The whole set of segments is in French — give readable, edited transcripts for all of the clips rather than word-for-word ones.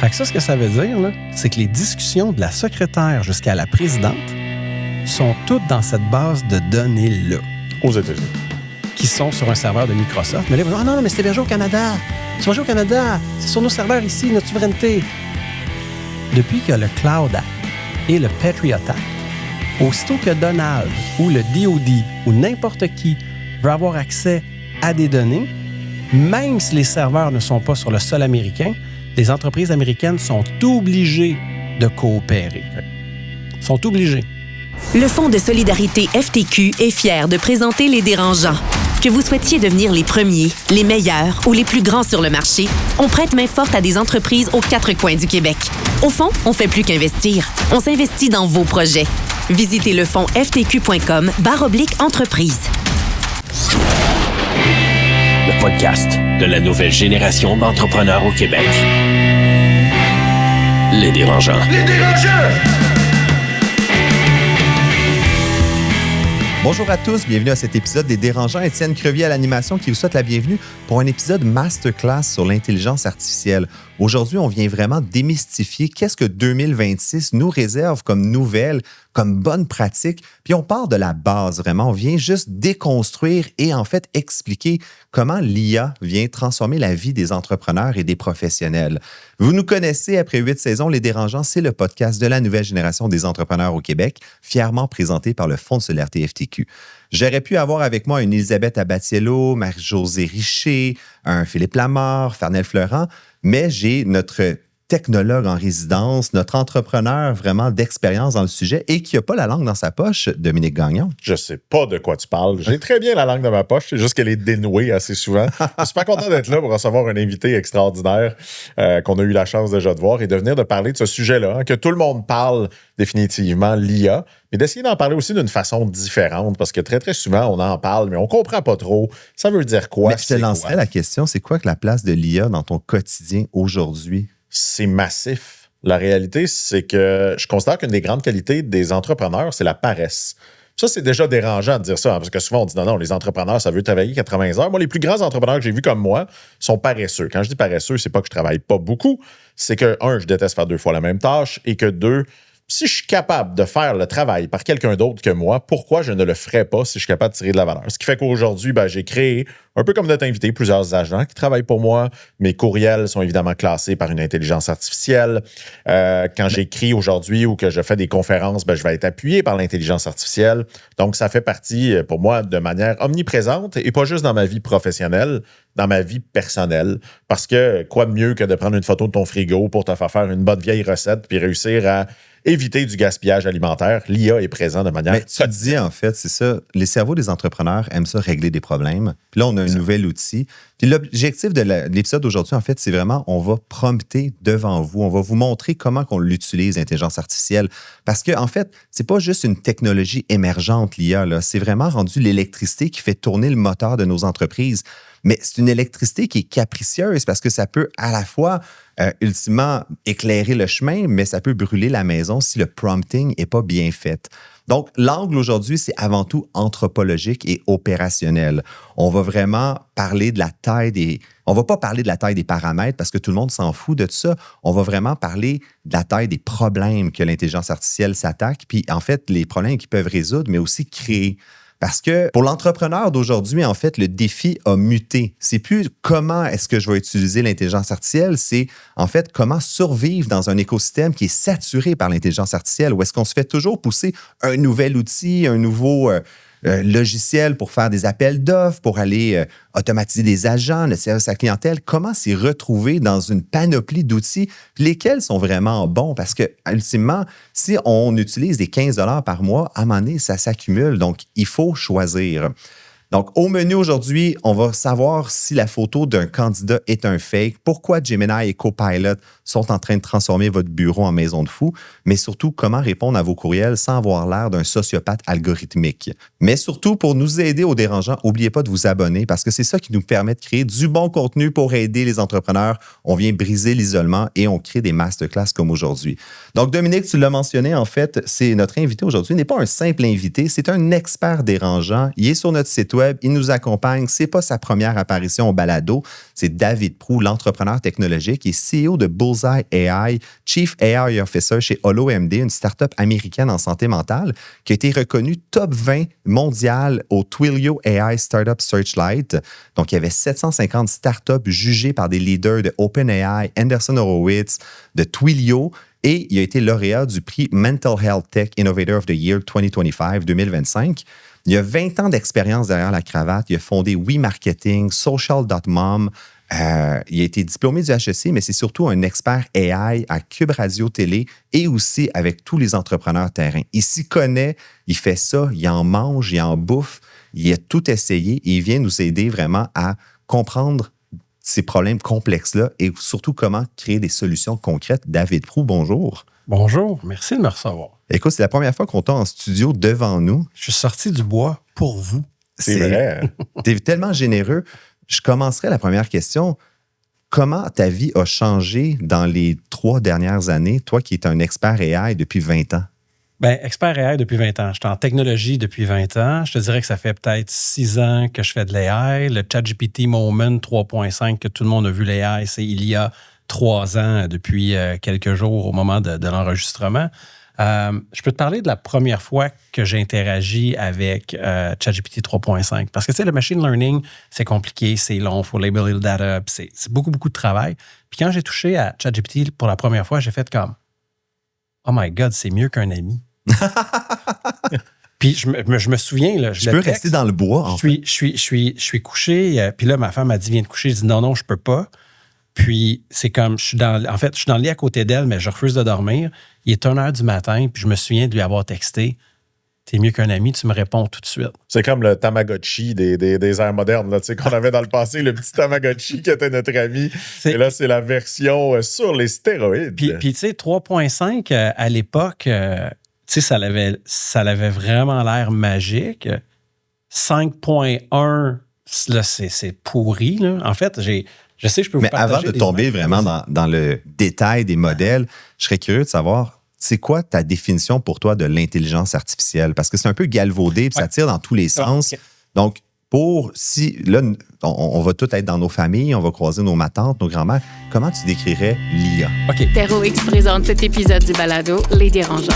Fait que ça, ce que ça veut dire, là, c'est que les discussions de la secrétaire jusqu'à la présidente sont toutes dans cette base de données-là. Aux États-Unis. Qui sont sur un serveur de Microsoft. Mais là, ils vont dire, non, mais c'est hébergé au Canada. C'est hébergé au Canada. C'est sur nos serveurs ici, notre souveraineté. Depuis qu'il y a le Cloud Act et le Patriot Act, aussitôt que Donald ou le DOD ou n'importe qui veut avoir accès à des données, même si les serveurs ne sont pas sur le sol américain, les entreprises américaines sont obligées de coopérer. Sont obligées. Le Fonds de solidarité FTQ est fier de présenter Les Dérangeants. Que vous souhaitiez devenir les premiers, les meilleurs ou les plus grands sur le marché, on prête main forte à des entreprises aux 4 coins du Québec. Au fond, on fait plus qu'investir. On s'investit dans vos projets. Visitez le fonds ftq.com/entreprise. Le podcast de la nouvelle génération d'entrepreneurs au Québec. Les Dérangeants. Les Dérangeants! Bonjour à tous, bienvenue à cet épisode des Dérangeants. Étienne Crevier à l'animation qui vous souhaite la bienvenue pour un épisode masterclass sur l'intelligence artificielle. Aujourd'hui, on vient vraiment démystifier qu'est-ce que 2026 nous réserve comme nouvelle, comme bonne pratique. Puis on part de la base vraiment, on vient juste déconstruire et en fait expliquer comment l'IA vient transformer la vie des entrepreneurs et des professionnels. Vous nous connaissez, après 8 saisons, Les Dérangeants, c'est le podcast de la nouvelle génération des entrepreneurs au Québec, fièrement présenté par le Fonds de solidarité FTQ. J'aurais pu avoir avec moi une Elisabeth Abatiello, Marie-Josée Richer, un Philippe Lamarre, Fernel Fleurant, mais j'ai notre technologue en résidence, notre entrepreneur vraiment d'expérience dans le sujet et qui n'a pas la langue dans sa poche, Dominique Gagnon. Je sais pas de quoi tu parles. J'ai très bien la langue dans ma poche, c'est juste qu'elle est dénouée assez souvent. Je suis pas content d'être là pour recevoir un invité extraordinaire qu'on a eu la chance déjà de voir et de venir de parler de ce sujet-là, hein, que tout le monde parle définitivement, l'IA, mais d'essayer d'en parler aussi d'une façon différente parce que très, très souvent, on en parle, mais on comprend pas trop. Ça veut dire quoi? Mais je te lancerais la question, c'est quoi que la place de l'IA dans ton quotidien aujourd'hui? C'est massif. La réalité, c'est que je considère qu'une des grandes qualités des entrepreneurs, c'est la paresse. Ça, c'est déjà dérangeant de dire ça, hein, parce que souvent, on dit non, les entrepreneurs, ça veut travailler 80 heures. Moi, les plus grands entrepreneurs que j'ai vus comme moi sont paresseux. Quand je dis paresseux, c'est pas que je travaille pas beaucoup, c'est que, un, je déteste faire 2 fois la même tâche, et que 2, si je suis capable de faire le travail par quelqu'un d'autre que moi, pourquoi je ne le ferais pas si je suis capable de tirer de la valeur? Ce qui fait qu'aujourd'hui, j'ai créé, un peu comme notre invité, plusieurs agents qui travaillent pour moi. Mes courriels sont évidemment classés par une intelligence artificielle. Quand j'écris aujourd'hui ou que je fais des conférences, je vais être appuyé par l'intelligence artificielle. Donc, ça fait partie, pour moi, de manière omniprésente et pas juste dans ma vie professionnelle, dans ma vie personnelle. Parce que quoi de mieux que de prendre une photo de ton frigo pour te faire une bonne vieille recette puis réussir à éviter du gaspillage alimentaire. L'IA est présent de manière... Mais tu dis, en fait, c'est ça, les cerveaux des entrepreneurs aiment ça régler des problèmes. Puis là, on a un nouvel outil. Puis l'objectif de l'épisode d'aujourd'hui, en fait, c'est vraiment, on va prompter devant vous. On va vous montrer comment on l'utilise, l'intelligence artificielle. Parce que, en fait, c'est pas juste une technologie émergente, l'IA, là. C'est vraiment rendu l'électricité qui fait tourner le moteur de nos entreprises. Mais c'est une électricité qui est capricieuse parce que ça peut à la fois, ultimement, éclairer le chemin, mais ça peut brûler la maison si le prompting n'est pas bien fait. Donc, l'angle aujourd'hui, c'est avant tout anthropologique et opérationnel. On va vraiment parler de la taille des... On va pas parler de la taille des paramètres parce que tout le monde s'en fout de tout ça. On va vraiment parler de la taille des problèmes que l'intelligence artificielle s'attaque, puis en fait, les problèmes qu'ils peuvent résoudre, mais aussi créer. Parce que pour l'entrepreneur d'aujourd'hui, en fait, le défi a muté. C'est plus comment est-ce que je vais utiliser l'intelligence artificielle, c'est en fait comment survivre dans un écosystème qui est saturé par l'intelligence artificielle, où est-ce qu'on se fait toujours pousser un nouvel outil, un nouveau logiciel pour faire des appels d'offres, pour aller automatiser des agents, le service à la clientèle. Comment s'y retrouver dans une panoplie d'outils, lesquels sont vraiment bons? Parce que, ultimement, si on utilise des 15 $ par mois, à un moment donné, ça s'accumule. Donc, il faut choisir. Donc, au menu aujourd'hui, on va savoir si la photo d'un candidat est un fake, pourquoi Gemini et Copilot sont en train de transformer votre bureau en maison de fou, mais surtout comment répondre à vos courriels sans avoir l'air d'un sociopathe algorithmique. Mais surtout, pour nous aider aux dérangeants, n'oubliez pas de vous abonner parce que c'est ça qui nous permet de créer du bon contenu pour aider les entrepreneurs. On vient briser l'isolement et on crée des masterclass comme aujourd'hui. Donc, Dominique, tu l'as mentionné, en fait, c'est notre invité aujourd'hui n'est pas un simple invité, c'est un expert dérangeant. Il est sur notre site web. web. Il nous accompagne. C'est pas sa première apparition au balado. C'est David Proulx, l'entrepreneur technologique et CEO de Bullseye AI, Chief AI Officer chez HoloMD, une start-up américaine en santé mentale qui a été reconnue top 20 mondial au Twilio AI Startup Searchlight. Donc, il y avait 750 startups jugées par des leaders de OpenAI, Anderson Horowitz, de Twilio. Et il a été lauréat du prix Mental Health Tech Innovator of the Year 2025. Il a 20 ans d'expérience derrière la cravate. Il a fondé WeMarketing, Social.mom. Il a été diplômé du HEC, mais c'est surtout un expert AI à Cube Radio Télé et aussi avec tous les entrepreneurs terrain. Il s'y connaît, il fait ça, il en mange, il en bouffe. Il a tout essayé et il vient nous aider vraiment à comprendre ces problèmes complexes-là et surtout comment créer des solutions concrètes. David Proulx, bonjour. Bonjour, merci de me recevoir. Écoute, c'est la première fois qu'on t'a en studio devant nous. Je suis sorti du bois pour vous. C'est vrai. T'es tellement généreux. Je commencerai la première question. Comment ta vie a changé dans les 3 dernières années, toi qui es un expert AI depuis 20 ans? Bien, expert AI depuis 20 ans. Je suis en technologie depuis 20 ans. Je te dirais que ça fait peut-être 6 ans que je fais de l'AI. Le ChatGPT Moment 3.5 que tout le monde a vu l'AI, c'est il y a 3 ans, depuis quelques jours au moment de l'enregistrement. Je peux te parler de la première fois que j'ai interagi avec ChatGPT 3.5. Parce que, tu sais, le machine learning, c'est compliqué, c'est long, il faut labeler le data, c'est beaucoup, beaucoup de travail. Puis quand j'ai touché à ChatGPT pour la première fois, j'ai fait comme « Oh my God, c'est mieux qu'un ami. » Puis je me souviens, là, je peux rester dans le bois. Je suis couché, puis là, ma femme m'a dit, viens te coucher. Je dis, non, je peux pas. Puis c'est comme, je suis dans le lit à côté d'elle, mais je refuse de dormir. Il est 1h du matin, puis je me souviens de lui avoir texté, t'es mieux qu'un ami, tu me réponds tout de suite. C'est comme le Tamagotchi des ères modernes, là, qu'on avait dans le passé, le petit Tamagotchi qui était notre ami. Et là, c'est la version sur les stéroïdes. Puis tu sais, 3.5, à l'époque... tu sais, ça avait vraiment l'air magique. 5.1, là, c'est pourri. Là. En fait, je sais que je peux vous partager. Mais avant de tomber vraiment dans le détail des modèles, je serais curieux de savoir, c'est quoi ta définition pour toi de l'intelligence artificielle? Parce que c'est un peu galvaudé, puis ça tire dans tous les sens. Okay. Donc, là, on va tous être dans nos familles, on va croiser nos matantes, nos grands-mères. Comment tu décrirais l'IA? OK. TerraX présente cet épisode du balado Les Dérangeants.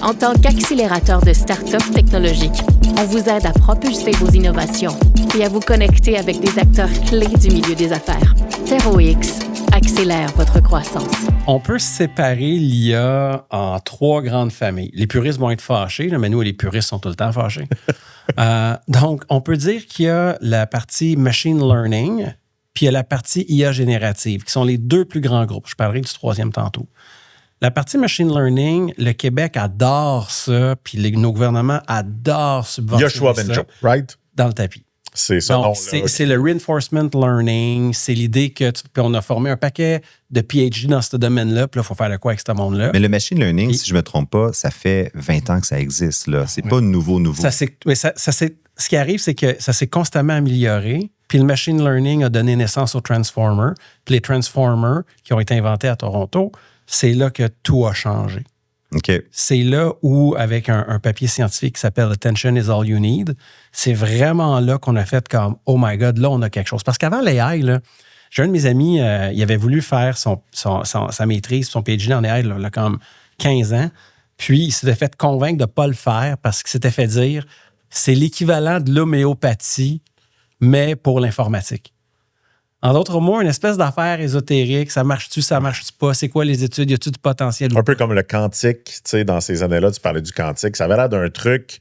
En tant qu'accélérateur de start-up technologiques, on vous aide à propulser vos innovations et à vous connecter avec des acteurs clés du milieu des affaires. TerraX accélère votre croissance. On peut séparer l'IA en 3 grandes familles. Les puristes vont être fâchés, là, mais nous, les puristes sont tout le temps fâchés. Donc, on peut dire qu'il y a la partie machine learning, puis il y a la partie IA générative, qui sont les 2 plus grands groupes. Je parlerai du 3e tantôt. La partie machine learning, le Québec adore ça, puis nos gouvernements adorent subventionner ça right? Dans le tapis. C'est ça. Donc, c'est le reinforcement learning, c'est l'idée que... Puis on a formé un paquet de PhD dans ce domaine-là, puis là, il faut faire de quoi avec ce monde-là. Mais le machine learning, si je ne me trompe pas, ça fait 20 ans que ça existe. Là. C'est pas nouveau. Ce qui arrive, c'est que ça s'est constamment amélioré, puis le machine learning a donné naissance aux transformers, puis les transformers qui ont été inventés à Toronto, c'est là que tout a changé. Okay. C'est là où, avec un papier scientifique qui s'appelle « Attention is all you need », c'est vraiment là qu'on a fait comme « Oh my God, là, on a quelque chose ». Parce qu'avant l'AI, là, j'ai un de mes amis, il avait voulu faire sa maîtrise, son PhD en AI, là, comme 15 ans, puis il s'était fait convaincre de ne pas le faire parce qu'il s'était fait dire « C'est l'équivalent de l'homéopathie, mais pour l'informatique ». En d'autres mots, une espèce d'affaire ésotérique, ça marche-tu, ça marche-tu pas, c'est quoi les études, y a-tu du potentiel? Un peu comme le quantique, tu sais, dans ces années-là, tu parlais du quantique, ça avait l'air d'un truc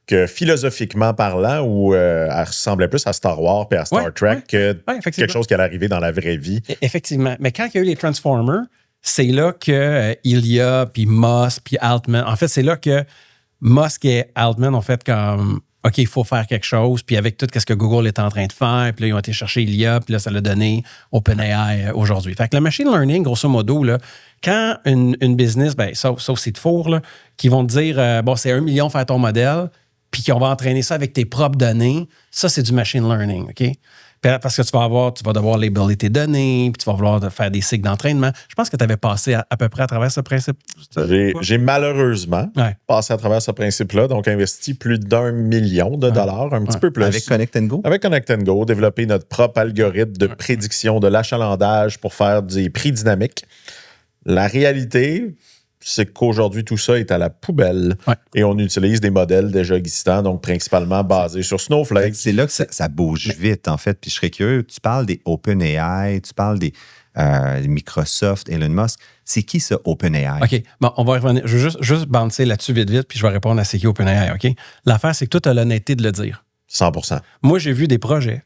que philosophiquement parlant, où elle ressemblait plus à Star Wars et à Star Trek que quelque chose qui allait arriver dans la vraie vie. Effectivement. Mais quand il y a eu les Transformers, c'est là que Ilya, puis Musk, puis Altman, en fait, c'est là que Musk et Altman ont fait comme... OK, il faut faire quelque chose. Puis avec tout ce que Google est en train de faire, puis là, ils ont été chercher l'IA, puis là, ça l'a donné OpenAI aujourd'hui. Fait que le machine learning, grosso modo, là, quand une business, sauf si de four, là, qui vont te dire, c'est 1 million faire ton modèle, puis qu'on va entraîner ça avec tes propres données, ça, c'est du machine learning, OK? Parce que tu vas devoir labeler tes données, puis tu vas vouloir faire des cycles d'entraînement. Je pense que tu avais passé à peu près à travers ce principe. J'ai malheureusement passé à travers ce principe-là, donc investi plus d'1 million de dollars, un petit peu plus. Avec Connect Go? Avec Connect Go, développer notre propre algorithme de prédiction de l'achalandage pour faire des prix dynamiques. La réalité, c'est qu'aujourd'hui, tout ça est à la poubelle et on utilise des modèles déjà existants, donc principalement basés sur Snowflake. C'est là que ça bouge vite, en fait. Puis je serais curieux, tu parles des OpenAI, tu parles des Microsoft, Elon Musk. C'est qui ça, OpenAI? OK. Bon, on va revenir. Je veux juste bouncer là-dessus vite, puis je vais répondre à c'est qui OpenAI, OK? L'affaire, c'est que toi, tu as l'honnêteté de le dire. 100%. Moi, j'ai vu des projets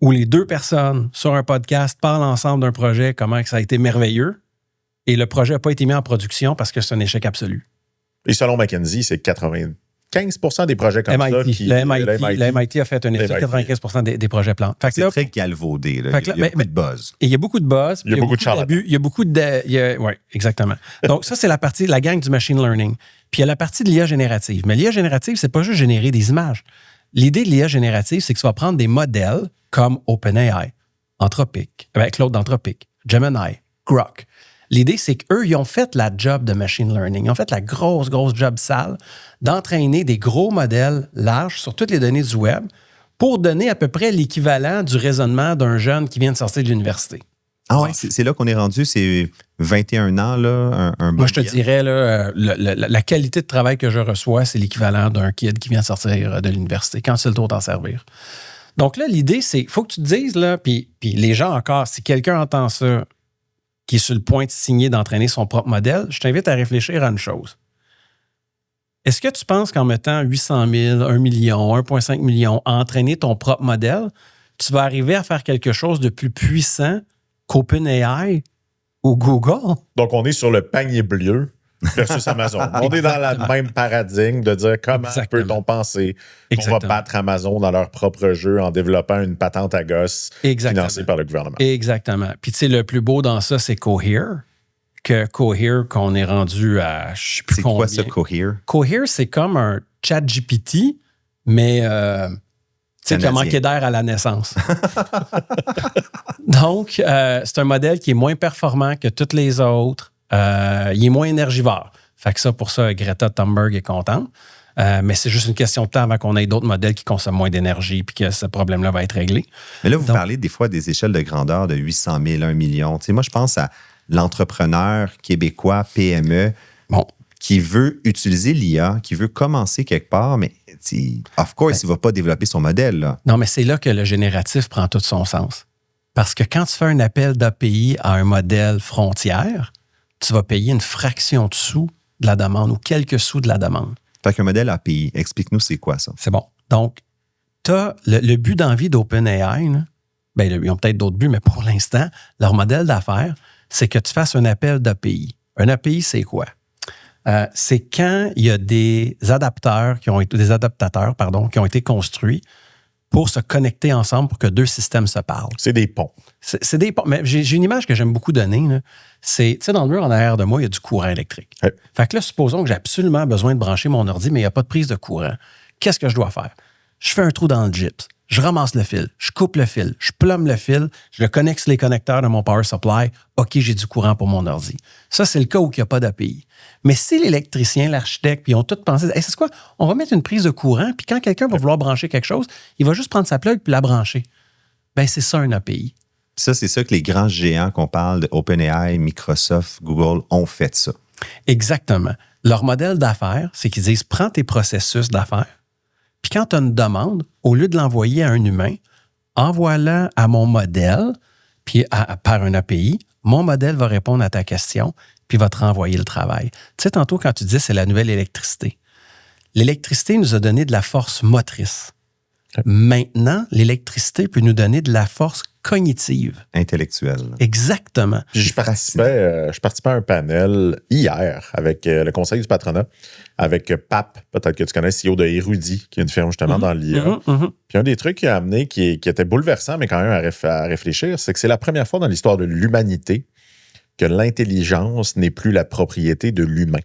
où les deux personnes sur un podcast parlent ensemble d'un projet, comment ça a été merveilleux, et le projet n'a pas été mis en production parce que c'est un échec absolu. Et selon McKinsey, c'est 95% des projets comme ça qui... Le MIT a fait une étude, 95% des projets plantent. C'est très galvaudé. Là. Il y a beaucoup de buzz. Et il y a beaucoup de buzz. Il y a beaucoup de d'abus. Il y a beaucoup de... Oui, exactement. Donc, ça, c'est la gang du machine learning. Puis, il y a la partie de l'IA générative. Mais l'IA générative, c'est pas juste générer des images. L'idée de l'IA générative, c'est que tu vas prendre des modèles comme OpenAI, Anthropic, avec Claude d'Anthropic, Gemini, Grok. L'idée, c'est qu'eux, ils ont fait la job de machine learning. Ils ont fait la grosse job sale d'entraîner des gros modèles larges sur toutes les données du web pour donner à peu près l'équivalent du raisonnement d'un jeune qui vient de sortir de l'université. Ah oui, c'est là qu'on est rendu, c'est 21 ans, là, un Moi, je te dirais, là, la qualité de travail que je reçois, c'est l'équivalent d'un kid qui vient de sortir de l'université, quand c'est le tour d'en servir. Donc là, l'idée, c'est, il faut que tu te dises, là, puis les gens encore, si quelqu'un entend ça, qui est sur le point de signer, d'entraîner son propre modèle, je t'invite à réfléchir à une chose. Est-ce que tu penses qu'en mettant 800 000, 1 million, 1,5 million à entraîner ton propre modèle, tu vas arriver à faire quelque chose de plus puissant qu'OpenAI ou Google? Donc, on est sur le panier bleu versus Amazon. On est dans le même paradigme de dire comment peut-on penser qu'on va battre Amazon dans leur propre jeu en développant une patente à gosse financée par le gouvernement. Exactement. Puis tu sais, le plus beau dans ça, c'est Cohere. Qu'on est rendu à je sais plus combien. C'est quoi ce Cohere? Cohere, c'est comme un ChatGPT, mais tu sais, qui a manqué d'air à la naissance. Donc, c'est un modèle qui est moins performant que tous les autres. Il est moins énergivore. Fait que ça, pour ça, Greta Thunberg est contente. Mais c'est juste une question de temps avant qu'on ait d'autres modèles qui consomment moins d'énergie puis que ce problème-là va être réglé. Mais là, vous parlez des fois des échelles de grandeur de 800 000, 1 million. Tu sais, moi, je pense à l'entrepreneur québécois, PME, qui veut utiliser l'IA, qui veut commencer quelque part, mais of course, il ne va pas développer son modèle. Là. Non, mais c'est là que le génératif prend tout son sens. Parce que quand tu fais un appel d'API à un modèle frontière, tu vas payer une fraction de sous de la demande ou quelques sous de la demande. Fait qu'un modèle API, explique-nous c'est quoi ça? C'est bon. Donc, tu as le but d'envie d'OpenAI, ils ont peut-être d'autres buts, mais pour l'instant, leur modèle d'affaires, c'est que tu fasses un appel d'API. Un API, c'est quoi? C'est quand il y a des adaptateurs qui ont été construits pour se connecter ensemble pour que deux systèmes se parlent. C'est des ponts. C'est des ponts. Mais j'ai une image que j'aime beaucoup donner. Là. C'est, tu sais, dans le mur en arrière de moi, il y a du courant électrique. Ouais. Fait que là, supposons que j'ai absolument besoin de brancher mon ordi, mais il n'y a pas de prise de courant. Qu'est-ce que je dois faire? Je fais un trou dans le gyps. Je ramasse le fil. Je coupe le fil. Je plume le fil. Je le connecte sur les connecteurs de mon power supply. OK, j'ai du courant pour mon ordi. Ça, c'est le cas où il n'y a pas d'API. Mais si l'électricien, l'architecte, puis ils ont tous pensé, hey, c'est quoi? On va mettre une prise de courant, puis quand quelqu'un va vouloir brancher quelque chose, il va juste prendre sa plug puis la brancher. Bien, c'est ça un API. Ça, c'est ça que les grands géants qu'on parle de OpenAI, Microsoft, Google ont fait ça. Exactement. Leur modèle d'affaires, c'est qu'ils disent, prends tes processus d'affaires, puis quand tu as une demande, au lieu de l'envoyer à un humain, envoie-la à mon modèle, puis par un API, mon modèle va répondre à ta question, puis va te renvoyer le travail. Tu sais, tantôt, quand tu dis c'est la nouvelle électricité, l'électricité nous a donné de la force motrice. Maintenant, l'électricité peut nous donner de la force cognitive. Intellectuelle. Exactement. Puis je participais à un panel hier avec le conseil du patronat, avec PAP, peut-être que tu connais, CEO de Érudit, qui est une firme justement dans l'IA. Puis un des trucs qu'il a amené qui était bouleversant, mais quand même à réfléchir, c'est que c'est la première fois dans l'histoire de l'humanité que l'intelligence n'est plus la propriété de l'humain.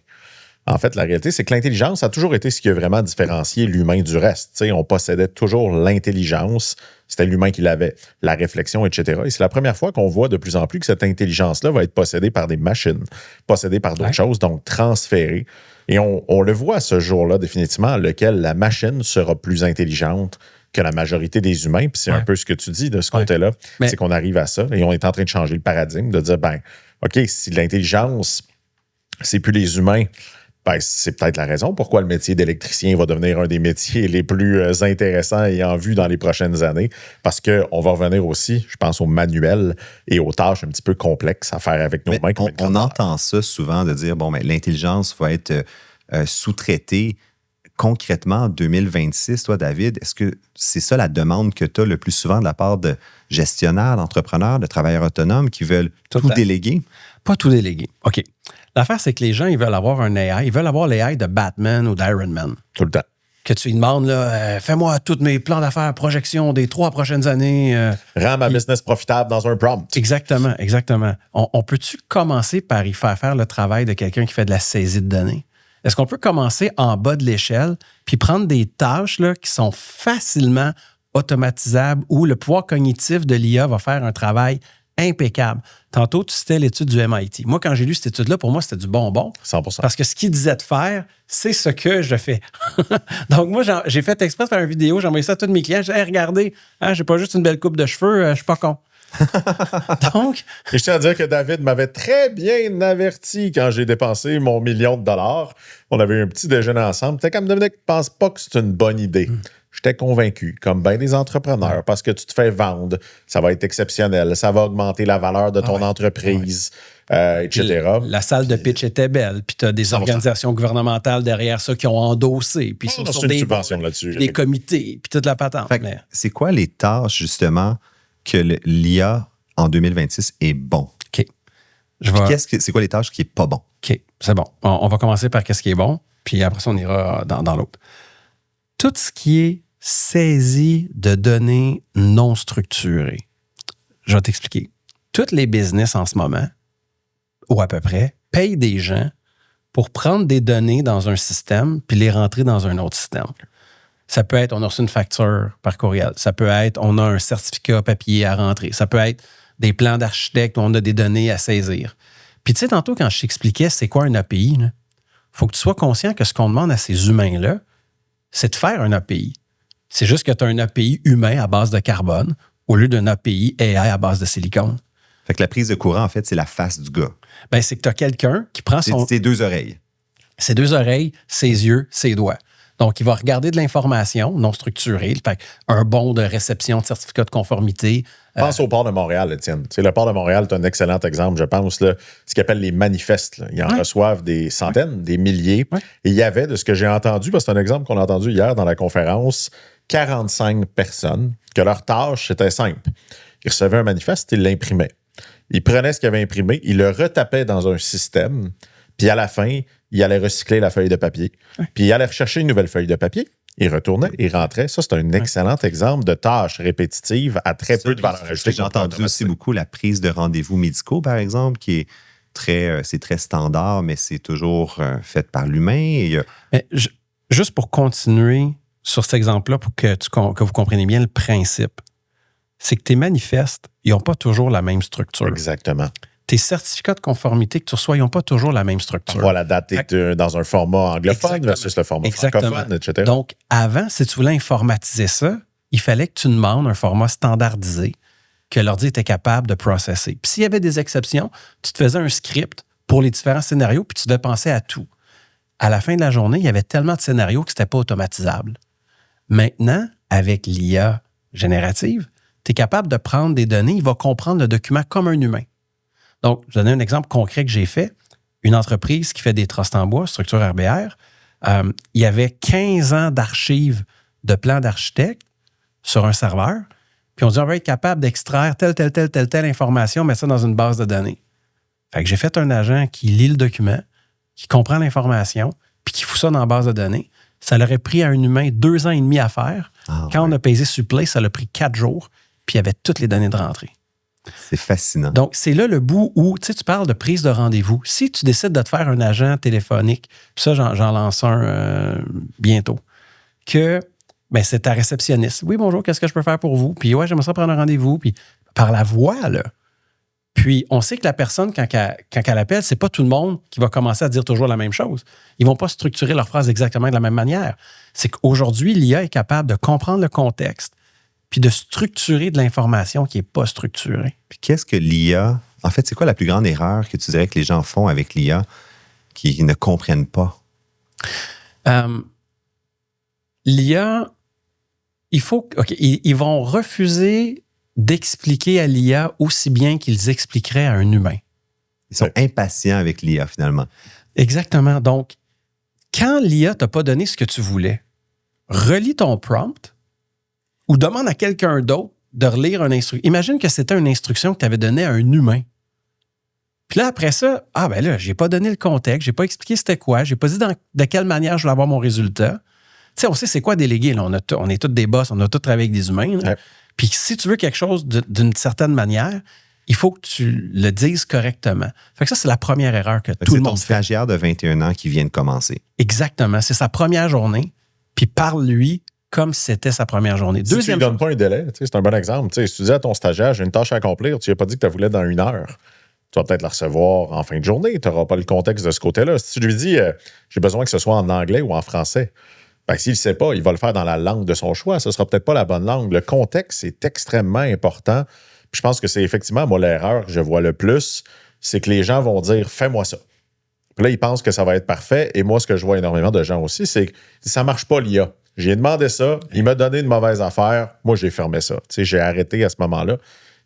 En fait, la réalité, c'est que l'intelligence a toujours été ce qui a vraiment différencié l'humain du reste. T'sais, on possédait toujours l'intelligence, c'était l'humain qui l'avait, la réflexion, etc. Et c'est la première fois qu'on voit de plus en plus que cette intelligence-là va être possédée par des machines, possédée par d'autres choses, donc transférée. Et on le voit ce jour-là, définitivement, lequel la machine sera plus intelligente que la majorité des humains. Puis c'est un peu ce que tu dis de ce côté-là, c'est qu'on arrive à ça. Et on est en train de changer le paradigme, de dire, ben, OK, si l'intelligence, c'est plus les humains, ben, c'est peut-être la raison pourquoi le métier d'électricien va devenir un des métiers les plus intéressants et en vue dans les prochaines années. Parce qu'on va revenir aussi, je pense, aux manuels et aux tâches un petit peu complexes à faire avec nos mains. On entend ça souvent de dire, bon, mais l'intelligence va être sous-traitée. Concrètement, en 2026, toi, David, est-ce que c'est ça la demande que tu as le plus souvent de la part de gestionnaires, d'entrepreneurs, de travailleurs autonomes qui veulent tout déléguer? Pas tout déléguer. OK. L'affaire, c'est que les gens, ils veulent avoir un AI. Ils veulent avoir l'AI de Batman ou d'Iron Man. Tout le temps. Que tu lui demandes, là, fais-moi tous mes plans d'affaires, projections des 3 prochaines années. Rends ma business profitable dans un prompt. Exactement, exactement. On peut-tu commencer par y faire le travail de quelqu'un qui fait de la saisie de données? Est-ce qu'on peut commencer en bas de l'échelle puis prendre des tâches là, qui sont facilement automatisables où le pouvoir cognitif de l'IA va faire un travail impeccable? Tantôt, tu citais l'étude du MIT. Moi, quand j'ai lu cette étude-là, pour moi, c'était du bonbon. 100%. Parce que ce qu'il disait de faire, c'est ce que je fais. Donc, moi, j'ai fait exprès de faire une vidéo, j'ai envoyé ça à tous mes clients. J'ai dit, hey, regardez, hein, j'ai pas juste une belle coupe de cheveux, je suis pas con. Donc. Et je tiens à dire que David m'avait très bien averti quand j'ai dépensé mon $1 million. On avait eu un petit déjeuner ensemble. T'es comme Dominique, pense pas que c'est une bonne idée. J'étais convaincu, comme bien des entrepreneurs, parce que tu te fais vendre, ça va être exceptionnel, ça va augmenter la valeur de ton entreprise, etc. La salle de pitch était belle, puis tu as des organisations gouvernementales derrière ça qui ont endossé, puis on a reçu une subvention là-dessus. Des comités, puis toute la patente. C'est quoi les tâches, justement, que l'IA en 2026 est bon? OK. C'est quoi les tâches qui est pas bon? OK, c'est bon. On va commencer par qu'est-ce qui est bon, puis après ça, on ira dans l'autre. Tout ce qui est saisie de données non structurées. Je vais t'expliquer. Toutes les business en ce moment, ou à peu près, payent des gens pour prendre des données dans un système puis les rentrer dans un autre système. Ça peut être, on a reçu une facture par courriel. Ça peut être, on a un certificat papier à rentrer. Ça peut être des plans d'architecte où on a des données à saisir. Puis tu sais, tantôt, quand je t'expliquais c'est quoi un API, il faut que tu sois conscient que ce qu'on demande à ces humains-là, c'est de faire un API. C'est juste que tu as un API humain à base de carbone au lieu d'un API AI à base de silicone. Fait que la prise de courant, en fait, c'est la face du gars. Ben, c'est que tu as quelqu'un qui prend son... Ses 2 oreilles. Ses 2 oreilles, ses yeux, ses doigts. Donc, il va regarder de l'information non structurée, fait un bon de réception de certificat de conformité. Pense au port de Montréal, Étienne. Le port de Montréal, c'est un excellent exemple, je pense, là, ce qu'ils appellent les manifestes. Là. Ils en reçoivent des centaines, des milliers. Et il y avait, de ce que j'ai entendu, parce que c'est un exemple qu'on a entendu hier dans la conférence, 45 personnes, que leur tâche, c'était simple. Ils recevaient un manifeste, ils l'imprimaient. Ils prenaient ce qu'ils avaient imprimé, ils le retapaient dans un système, puis à la fin, ils allaient recycler la feuille de papier. Puis ils allaient rechercher une nouvelle feuille de papier. Ils retournaient, ils rentraient. Ça, c'est un excellent exemple de tâches répétitives à très peu de valeur ajoutée. J'ai entendu aussi beaucoup la prise de rendez-vous médicaux, par exemple, qui est c'est très standard, mais c'est toujours fait par l'humain. Mais juste pour continuer sur cet exemple-là, pour que vous compreniez bien le principe, c'est que tes manifestes, ils n'ont pas toujours la même structure. Exactement. Tes certificats de conformité que tu reçois, ils n'ont pas toujours la même structure. Parfois, la date est dans un format anglophone versus le format francophone, etc. Donc, avant, si tu voulais informatiser ça, il fallait que tu demandes un format standardisé que l'ordi était capable de processer. Puis s'il y avait des exceptions, tu te faisais un script pour les différents scénarios, puis tu devais penser à tout. À la fin de la journée, il y avait tellement de scénarios que ce n'était pas automatisable. Maintenant, avec l'IA générative, tu es capable de prendre des données, il va comprendre le document comme un humain. Donc, je vais donner un exemple concret que j'ai fait. Une entreprise qui fait des trosses en bois, structure RBR, il y avait 15 ans d'archives de plans d'architecte sur un serveur, puis on dit on va être capable d'extraire telle information, mettre ça dans une base de données. Fait que j'ai fait un agent qui lit le document, qui comprend l'information, puis qui fout ça dans la base de données. Ça l'aurait pris à un humain 2 ans et demi à faire. Quand on a pesé sur play, ça l'a pris 4 jours, puis il y avait toutes les données de rentrée. C'est fascinant. Donc, c'est là le bout où, tu sais, tu parles de prise de rendez-vous. Si tu décides de te faire un agent téléphonique, puis ça, j'en lance un bientôt, que ben, c'est ta réceptionniste. Oui, bonjour, qu'est-ce que je peux faire pour vous? Puis, ouais, j'aimerais ça prendre un rendez-vous. Puis, par la voix, là. Puis, on sait que la personne, quand elle appelle, c'est pas tout le monde qui va commencer à dire toujours la même chose. Ils vont pas structurer leur phrase exactement de la même manière. C'est qu'aujourd'hui, l'IA est capable de comprendre le contexte puis de structurer de l'information qui n'est pas structurée. Puis qu'est-ce que l'IA... En fait, c'est quoi la plus grande erreur que tu dirais que les gens font avec l'IA qu'ils ne comprennent pas? L'IA, ils vont refuser d'expliquer à l'IA aussi bien qu'ils expliqueraient à un humain. Ils sont impatients avec l'IA, finalement. Exactement. Donc, quand l'IA t'a pas donné ce que tu voulais, relis ton prompt ou demande à quelqu'un d'autre de relire une instruction. Imagine que c'était une instruction que tu avais donnée à un humain. Puis là, après ça, ben là, j'ai pas donné le contexte, j'ai pas expliqué c'était quoi, j'ai pas dit de quelle manière je voulais avoir mon résultat. Tu sais, on sait c'est quoi déléguer. Là. On est tous des boss, on a tous travaillé avec des humains. Ouais. Puis si tu veux quelque chose d'une certaine manière, il faut que tu le dises correctement. Fait que ça, c'est la première erreur que tout le monde fait. C'est ton stagiaire de 21 ans qui vient de commencer. Exactement. C'est sa première journée. Puis parle-lui comme si c'était sa première journée. Si tu ne lui donnes pas un délai, c'est un bon exemple. Si tu dis à ton stagiaire, j'ai une tâche à accomplir, tu lui as pas dit que tu la voulais dans 1 heure. Tu vas peut-être la recevoir en fin de journée. Tu n'auras pas le contexte de ce côté-là. Si tu lui dis, j'ai besoin que ce soit en anglais ou en français, ben, s'il ne sait pas, il va le faire dans la langue de son choix. Ce ne sera peut-être pas la bonne langue. Le contexte est extrêmement important. Puis je pense que c'est effectivement, moi, l'erreur que je vois le plus, c'est que les gens vont dire « fais-moi ça ». Puis là, ils pensent que ça va être parfait. Et moi, ce que je vois énormément de gens aussi, c'est que ça ne marche pas l'IA. J'ai demandé ça, il m'a donné une mauvaise affaire, moi, j'ai fermé ça. Tu sais, j'ai arrêté à ce moment-là.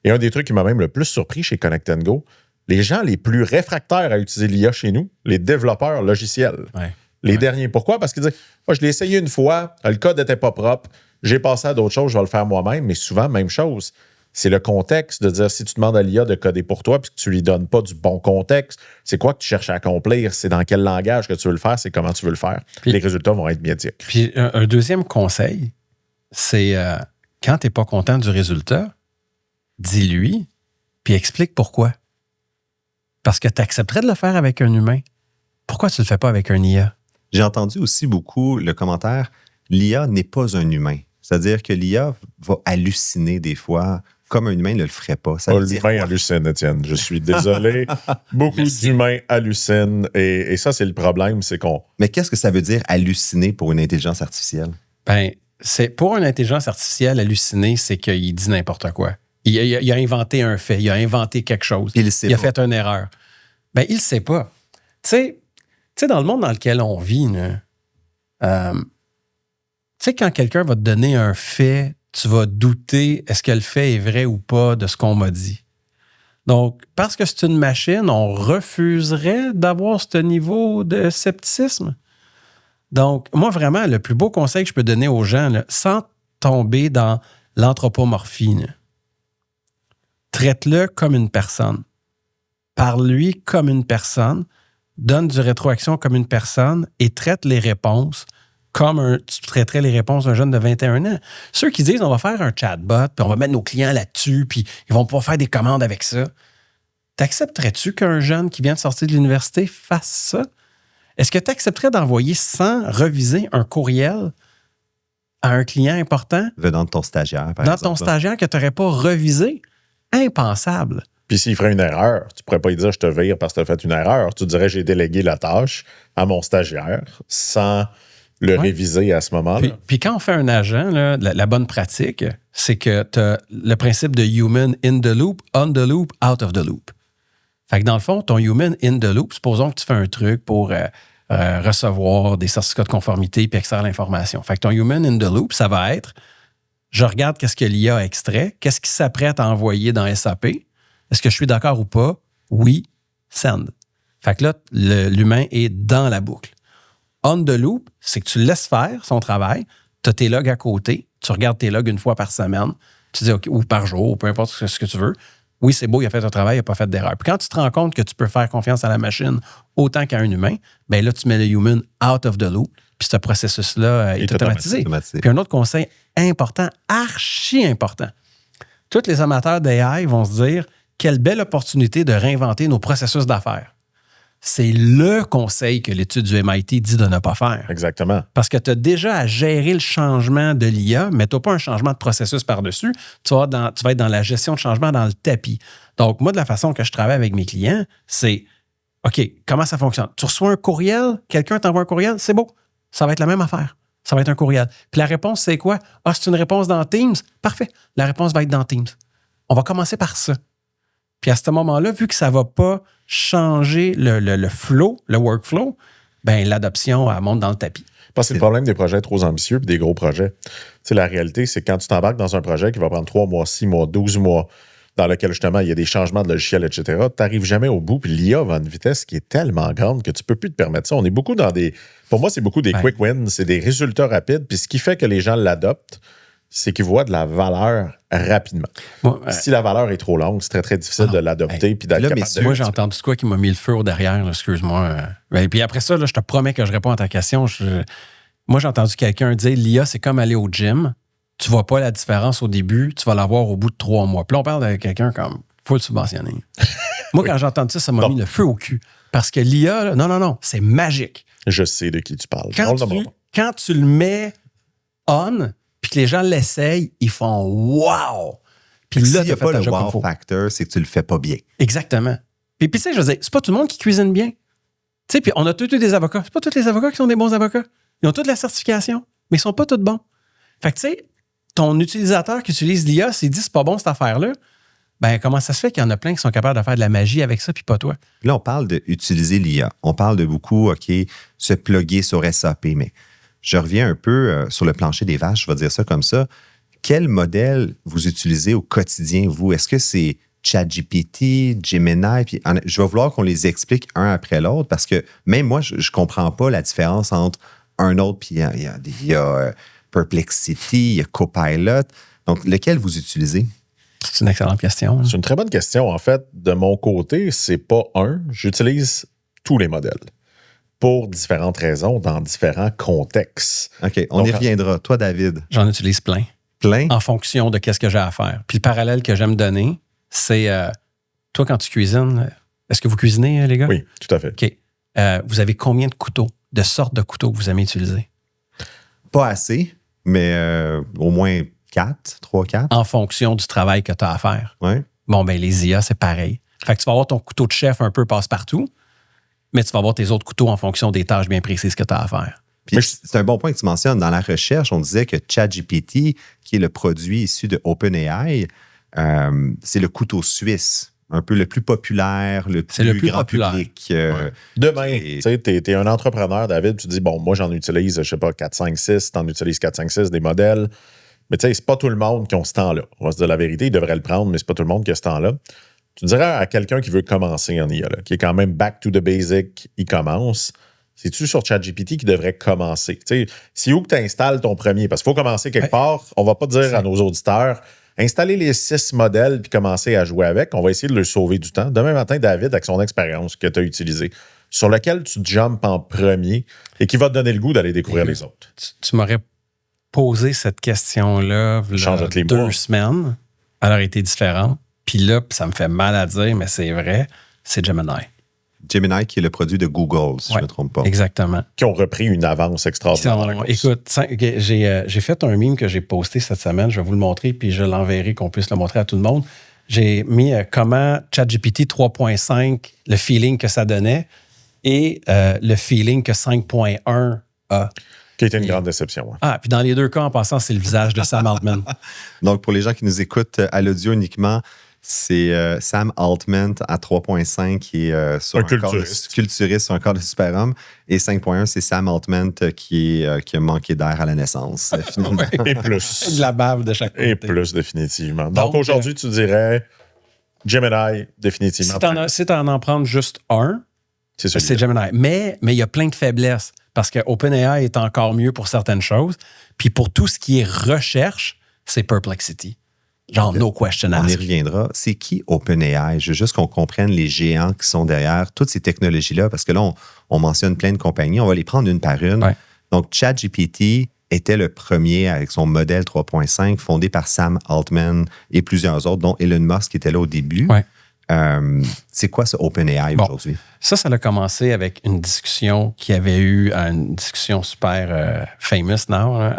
Et un des trucs qui m'a même le plus surpris chez Connect & Go, les gens les plus réfractaires à utiliser l'IA chez nous, les développeurs logiciels. Ouais. Les derniers. Pourquoi? Parce qu'ils disent, moi, je l'ai essayé une fois, le code n'était pas propre, j'ai passé à d'autres choses, je vais le faire moi-même, mais souvent, même chose. C'est le contexte de dire, si tu demandes à l'IA de coder pour toi puis que tu lui donnes pas du bon contexte, c'est quoi que tu cherches à accomplir? C'est dans quel langage que tu veux le faire? C'est comment tu veux le faire? Puis, les résultats vont être médiocres. Puis un deuxième conseil, c'est quand tu n'es pas content du résultat, dis-lui puis explique pourquoi. Parce que tu accepterais de le faire avec un humain. Pourquoi tu ne le fais pas avec un IA? J'ai entendu aussi beaucoup le commentaire, l'IA n'est pas un humain. C'est-à-dire que l'IA va halluciner des fois, comme un humain ne le ferait pas. L'humain hallucine, Étienne. Je suis désolé. Beaucoup d'humains hallucinent. Et ça, c'est le problème, c'est qu'on... Mais qu'est-ce que ça veut dire halluciner pour une intelligence artificielle? Ben, pour une intelligence artificielle, halluciner, c'est qu'il dit n'importe quoi. Il a inventé un fait, il a inventé quelque chose. Il a fait une erreur. Ben, il ne sait pas. Tu sais, dans le monde dans lequel on vit, tu sais, quand quelqu'un va te donner un fait, tu vas douter est-ce que le fait est vrai ou pas de ce qu'on m'a dit. Donc, parce que c'est une machine, on refuserait d'avoir ce niveau de scepticisme. Donc, moi, vraiment, le plus beau conseil que je peux donner aux gens, là, sans tomber dans l'anthropomorphie, là, traite-le comme une personne. Parle-lui comme une personne, donne du rétroaction comme une personne et traite les réponses comme tu traiterais les réponses d'un jeune de 21 ans. Ceux qui disent on va faire un chatbot, puis on va mettre nos clients là-dessus, puis ils vont pouvoir faire des commandes avec ça. T'accepterais-tu qu'un jeune qui vient de sortir de l'université fasse ça? Est-ce que tu accepterais d'envoyer sans reviser un courriel à un client important? Venant de ton stagiaire, par exemple. Dans ton stagiaire que tu n'aurais pas revisé? Impensable. Puis s'il ferait une erreur, tu ne pourrais pas lui dire « je te vire parce que tu as fait une erreur ». Tu dirais « j'ai délégué la tâche à mon stagiaire » sans le réviser à ce moment-là. Puis quand on fait un agent, là, la bonne pratique, c'est que tu as le principe de human in the loop, on the loop, out of the loop. Fait que dans le fond, ton human in the loop, supposons que tu fais un truc pour recevoir des certificats de conformité puis extraire l'information. Fait que ton human in the loop, ça va être je regarde qu'est-ce que l'IA a extrait, qu'est-ce qu'il s'apprête à envoyer dans SAP. Est-ce que je suis d'accord ou pas? Oui, send. Fait que là, l'humain est dans la boucle. On the loop, c'est que tu laisses faire son travail, tu as tes logs à côté, tu regardes tes logs une fois par semaine, tu dis OK, ou par jour, peu importe ce que tu veux. Oui, c'est beau, il a fait son travail, il n'a pas fait d'erreur. Puis quand tu te rends compte que tu peux faire confiance à la machine autant qu'à un humain, bien là, tu mets le human out of the loop, puis ce processus-là est automatisé. Puis un autre conseil important, archi important, tous les amateurs d'AI vont se dire quelle belle opportunité de réinventer nos processus d'affaires. C'est le conseil que l'étude du MIT dit de ne pas faire. Exactement. Parce que tu as déjà à gérer le changement de l'IA, mais tu n'as pas un changement de processus par-dessus. Tu vas être dans la gestion de changement dans le tapis. Donc, moi, de la façon que je travaille avec mes clients, c'est OK, comment ça fonctionne? Tu reçois un courriel, quelqu'un t'envoie un courriel, c'est beau. Ça va être la même affaire. Ça va être un courriel. Puis la réponse, c'est quoi? Ah, c'est une réponse dans Teams? Parfait. La réponse va être dans Teams. On va commencer par ça. Puis à ce moment-là, vu que ça ne va pas changer le flow, le workflow, bien, l'adoption, elle monte dans le tapis. Parce que c'est le problème des projets trop ambitieux et des gros projets. Tu sais, la réalité, c'est que quand tu t'embarques dans un projet qui va prendre 3 mois, 6 mois, 12 mois, dans lequel, justement, il y a des changements de logiciel, etc., tu n'arrives jamais au bout. Puis l'IA va à une vitesse qui est tellement grande que tu ne peux plus te permettre ça. On est beaucoup dans des... Pour moi, c'est beaucoup des quick wins, c'est des résultats rapides. Puis ce qui fait que les gens l'adoptent, c'est qu'ils voient de la valeur rapidement. Si la valeur est trop longue, c'est très, très difficile de l'adopter puis d'être capable de... Moi, j'ai entendu quoi qui m'a mis le feu au derrière, là, excuse-moi. Et puis après ça, là, je te promets que je réponds à ta question. Moi, j'ai entendu quelqu'un dire l'IA, c'est comme aller au gym. Tu ne vois pas la différence au début, tu vas la voir au bout de 3 mois. Puis là, on parle de quelqu'un comme faut le subventionner. Moi, quand j'ai entendu ça m'a mis le feu au cul. Parce que l'IA, là, non, c'est magique. Je sais de qui tu parles. Quand tu le mets on, puis que les gens l'essayent, ils font « wow ». Puis là, s'il n'y a pas le wow factor, c'est que tu le fais pas bien. Exactement. Puis tu sais, je veux dire, c'est pas tout le monde qui cuisine bien. Tu sais, puis on a tous des avocats. C'est pas tous les avocats qui sont des bons avocats. Ils ont toute la certification, mais ils sont pas tous bons. Fait que tu sais, ton utilisateur qui utilise l'IA, s'il dit c'est pas bon cette affaire-là, ben comment ça se fait qu'il y en a plein qui sont capables de faire de la magie avec ça, puis pas toi? Là, on parle d'utiliser l'IA. On parle de beaucoup, OK, se plugger sur SAP, mais je reviens un peu sur le plancher des vaches, je vais dire ça comme ça. Quel modèle vous utilisez au quotidien, vous? Est-ce que c'est ChatGPT, Gemini? Puis je vais vouloir qu'on les explique un après l'autre parce que même moi, je ne comprends pas la différence entre un autre, puis il y a Perplexity, il y a Copilot. Donc, lequel vous utilisez? C'est une excellente question. C'est une très bonne question. En fait, de mon côté, c'est pas un. J'utilise tous les modèles pour différentes raisons, dans différents contextes. OK, on y reviendra. Toi, David? J'en utilise plein. Plein? En fonction de qu'est-ce que j'ai à faire. Puis le parallèle que j'aime donner, c'est toi, quand tu cuisines, est-ce que vous cuisinez, les gars? Oui, tout à fait. OK. Vous avez combien de couteaux, de sortes de couteaux que vous aimez utiliser? Pas assez, mais au moins 3-4. En fonction du travail que tu as à faire. Oui. Bon, ben les IA, c'est pareil. Fait que tu vas avoir ton couteau de chef un peu passe-partout, mais tu vas avoir tes autres couteaux en fonction des tâches bien précises que tu as à faire. Puis c'est un bon point que tu mentionnes. Dans la recherche, on disait que ChatGPT, qui est le produit issu de OpenAI, c'est le couteau suisse, un peu le plus populaire, le plus grand populaire. Public. Demain, tu sais, t'es un entrepreneur, David, tu dis, bon, moi, j'en utilise, je sais pas, 4, 5, 6, t'en utilises 4, 5, 6, des modèles. Mais tu sais, c'est pas tout le monde qui a ce temps-là. On va se dire la vérité, il devrait le prendre, mais c'est pas tout le monde qui a ce temps-là. Tu dirais à quelqu'un qui veut commencer en IA, là, qui est quand même back to the basic, il commence. C'est-tu sur ChatGPT qui devrait commencer? Tu sais, c'est où que tu installes ton premier? Parce qu'il faut commencer quelque part. On va pas dire à nos auditeurs, installez les 6 modèles puis commencer à jouer avec. On va essayer de leur sauver du temps. Demain matin, David, avec son expérience que tu as utilisée, sur lequel tu jumps en premier et qui va te donner le goût d'aller découvrir les autres. Tu m'aurais posé cette question-là il y a 2 semaines. Elle aurait été différente. Puis là, ça me fait mal à dire, mais c'est vrai, c'est Gemini. Gemini, qui est le produit de Google, si je ne me trompe pas. Exactement. Qui ont repris une avance extraordinaire. Écoute, j'ai fait un meme que j'ai posté cette semaine. Je vais vous le montrer, puis je l'enverrai qu'on puisse le montrer à tout le monde. J'ai mis comment ChatGPT 3.5, le feeling que ça donnait, et le feeling que 5.1 a. Qui a été une grande déception. Hein. Ah, puis dans les 2 cas, en passant, c'est le visage de Sam Altman. Donc, pour les gens qui nous écoutent à l'audio uniquement, c'est Sam Altman à 3.5 qui est sur un culturiste sur un corps de super-homme. Et 5.1, c'est Sam Altman qui a manqué d'air à la naissance. Finalement. Et plus. De la bave de chaque côté. Et plus, définitivement. Donc aujourd'hui, tu dirais Gemini, définitivement. Si tu en prends juste un, c'est Gemini. Mais il y a plein de faiblesses. Parce que OpenAI est encore mieux pour certaines choses. Puis pour tout ce qui est recherche, c'est Perplexity. Genre, no question asked. On y reviendra. C'est qui OpenAI? Je veux juste qu'on comprenne les géants qui sont derrière toutes ces technologies-là. Parce que là, on mentionne plein de compagnies. On va les prendre une par une. Ouais. Donc, ChatGPT, était le premier avec son modèle 3.5 fondé par Sam Altman et plusieurs autres, dont Elon Musk qui était là au début. Ouais. C'est quoi ce OpenAI aujourd'hui? Ça a commencé avec une discussion qui avait eu, une discussion super famous now,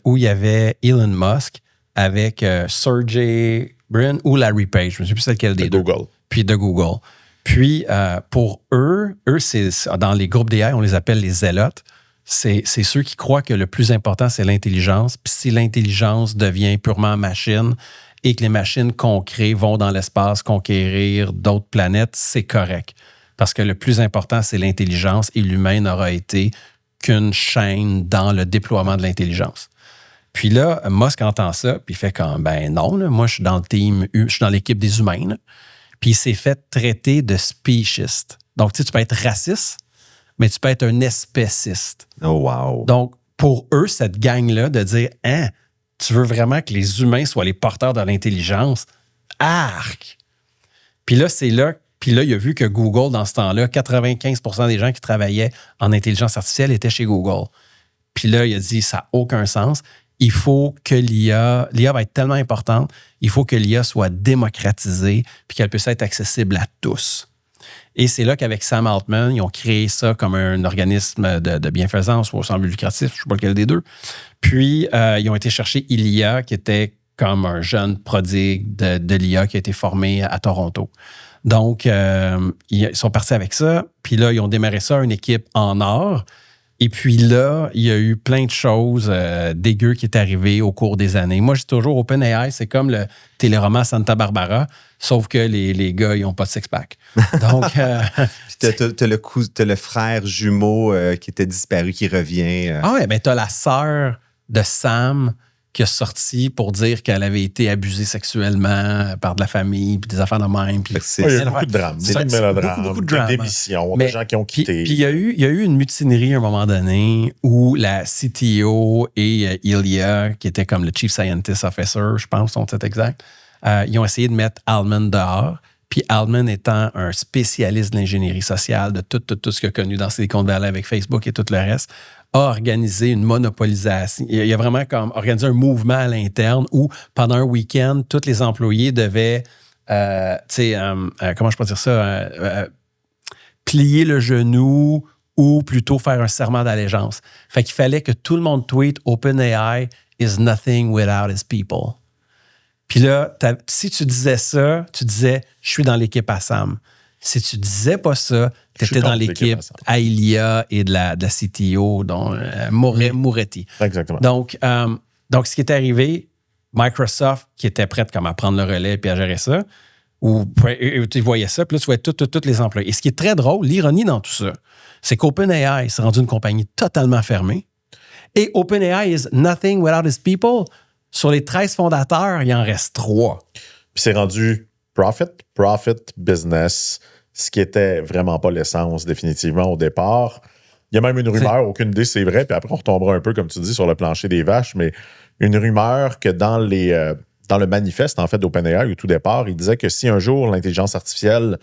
où il y avait Elon Musk avec Sergey Brin ou Larry Page, je ne sais plus c'est lequel des deux. Google. Puis de Google. Puis pour eux, c'est dans les groupes d'AI, on les appelle les zélotes. C'est ceux qui croient que le plus important, c'est l'intelligence. Puis si l'intelligence devient purement machine et que les machines qu'on crée vont dans l'espace conquérir d'autres planètes, c'est correct. Parce que le plus important, c'est l'intelligence et l'humain n'aura été qu'une chaîne dans le déploiement de l'intelligence. Puis là, Musk entend ça, puis il fait comme, ben non, là, moi, je suis dans le team, je suis dans l'équipe des humains. Là. Puis il s'est fait traiter de speciesiste. Donc, tu sais, tu peux être raciste, mais tu peux être un espéciste. Oh, wow. Donc, pour eux, cette gang-là, de dire, hein, tu veux vraiment que les humains soient les porteurs de l'intelligence? Arc! Puis là, il a vu que Google, dans ce temps-là, 95% des gens qui travaillaient en intelligence artificielle étaient chez Google. Puis là, il a dit, ça n'a aucun sens. Il faut que l'IA va être tellement importante, il faut que l'IA soit démocratisée puis qu'elle puisse être accessible à tous. Et c'est là qu'avec Sam Altman, ils ont créé ça comme un organisme de bienfaisance ou au sans but lucratif, je ne sais pas lequel des deux. Puis, ils ont été chercher Ilia, qui était comme un jeune prodigue de l'IA qui a été formé à Toronto. Donc, ils sont partis avec ça. Puis là, ils ont démarré ça, une équipe en or. Et puis là, il y a eu plein de choses dégueu qui est arrivées au cours des années. Moi, je dis toujours, OpenAI, c'est comme le téléroman Santa Barbara, sauf que les gars, ils n'ont pas de six-pack. Donc... t'as le frère jumeau qui était disparu, qui revient. Ah ouais, ben t'as la sœur de Sam qui a sorti pour dire qu'elle avait été abusée sexuellement par de la famille, puis des affaires de même. Puis il y a beaucoup de drames, beaucoup de mélodrames, beaucoup de drames, des démissions, des gens qui ont quitté. Puis il y a eu une mutinerie à un moment donné où la CTO et Ilya, qui était comme le Chief Scientist Officer, je pense, sont exacts, ils ont essayé de mettre Altman dehors. Puis Altman étant un spécialiste de l'ingénierie sociale, de tout ce qu'il a connu dans Silicon Valley avec Facebook et tout le reste, a organisé une monopolisation. Il a vraiment comme organisé un mouvement à l'interne où, pendant un week-end, tous les employés devaient, comment je peux dire ça, plier le genou ou plutôt faire un serment d'allégeance. Fait qu'il fallait que tout le monde tweet « OpenAI is nothing without its people ». Puis là, si tu disais ça, tu disais « je suis dans l'équipe à Sam ». Si tu disais pas ça, tu étais dans l'équipe à Ilia et de la CTO, dont Moretti. Exactement. Donc, ce qui est arrivé, Microsoft, qui était prête comme à prendre le relais et à gérer ça, ou tu voyais ça, puis là, tu voyais tous les employés. Et ce qui est très drôle, l'ironie dans tout ça, c'est qu'OpenAI s'est rendu une compagnie totalement fermée. Et OpenAI is nothing without its people. Sur les 13 fondateurs, il en reste 3. Puis c'est rendu profit, business, ce qui était vraiment pas l'essence définitivement au départ. Il y a même une rumeur, aucune idée c'est vrai, puis après on retombera un peu, comme tu dis, sur le plancher des vaches, mais une rumeur que dans le manifeste, en fait, d'OpenAI, au tout départ, il disait que si un jour l'intelligence artificielle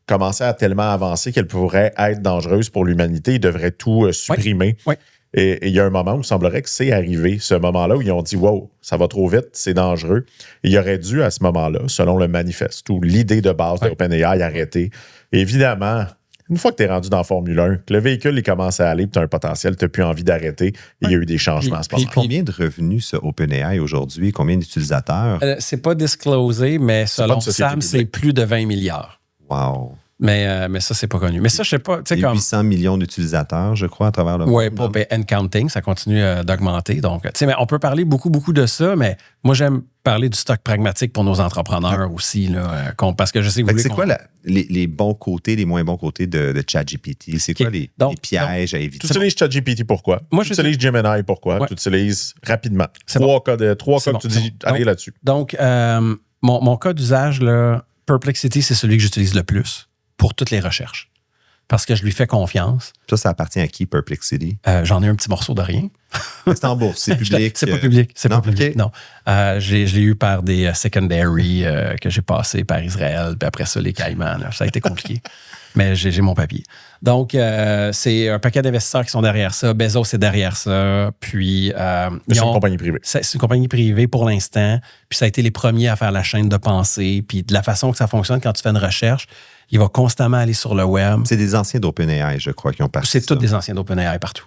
commençait à tellement avancer qu'elle pourrait être dangereuse pour l'humanité, ils devraient tout supprimer. Oui. Et il y a un moment où il semblerait que c'est arrivé, ce moment-là où ils ont dit « Wow, ça va trop vite, c'est dangereux ». Il aurait dû, à ce moment-là, selon le manifeste, ou l'idée de base d'OpenAI, arrêter. Et évidemment, une fois que tu es rendu dans Formule 1, que le véhicule il commence à aller, puis tu as un potentiel, tu n'as plus envie d'arrêter, il y a eu des changements à ce moment-là. Combien de revenus, ce OpenAI, aujourd'hui? Combien d'utilisateurs? C'est pas disclosé, mais selon Sam, c'est plus de 20 milliards. Wow! Mais ça, c'est pas connu. Mais ça, je sais pas. Et 800 millions d'utilisateurs, je crois, à travers le monde. Oui, and counting, ça continue d'augmenter. Donc, mais on peut parler beaucoup de ça, mais moi, j'aime parler du stock pragmatique pour nos entrepreneurs aussi, là, parce que je sais que vous voulez. C'est quoi les bons côtés, les moins bons côtés de ChatGPT? C'est quoi les pièges à éviter? Tu utilises ChatGPT pourquoi? Moi, tu utilises Gemini pourquoi? Tu utilises rapidement. Trois cas que tu dis, allez là-dessus. Donc, mon cas d'usage, là, Perplexity, c'est celui que j'utilise le plus pour toutes les recherches. Parce que je lui fais confiance. Ça appartient à qui, Perplexity? J'en ai un petit morceau de rien. C'est en bourse, c'est public. C'est pas public. C'est pas public, non. Je l'ai eu par des secondary que j'ai passé par Israël, puis après ça, les Caïmans. Ça a été compliqué. Mais j'ai mon papier. Donc, c'est un paquet d'investisseurs qui sont derrière ça. Bezos est derrière ça. Puis, C'est une compagnie privée. C'est une compagnie privée pour l'instant. Puis, ça a été les premiers à faire la chaîne de pensée. Puis, de la façon que ça fonctionne, quand tu fais une recherche, il va constamment aller sur le web. C'est des anciens d'OpenAI, je crois, qui ont parti. C'est tous des anciens d'OpenAI partout.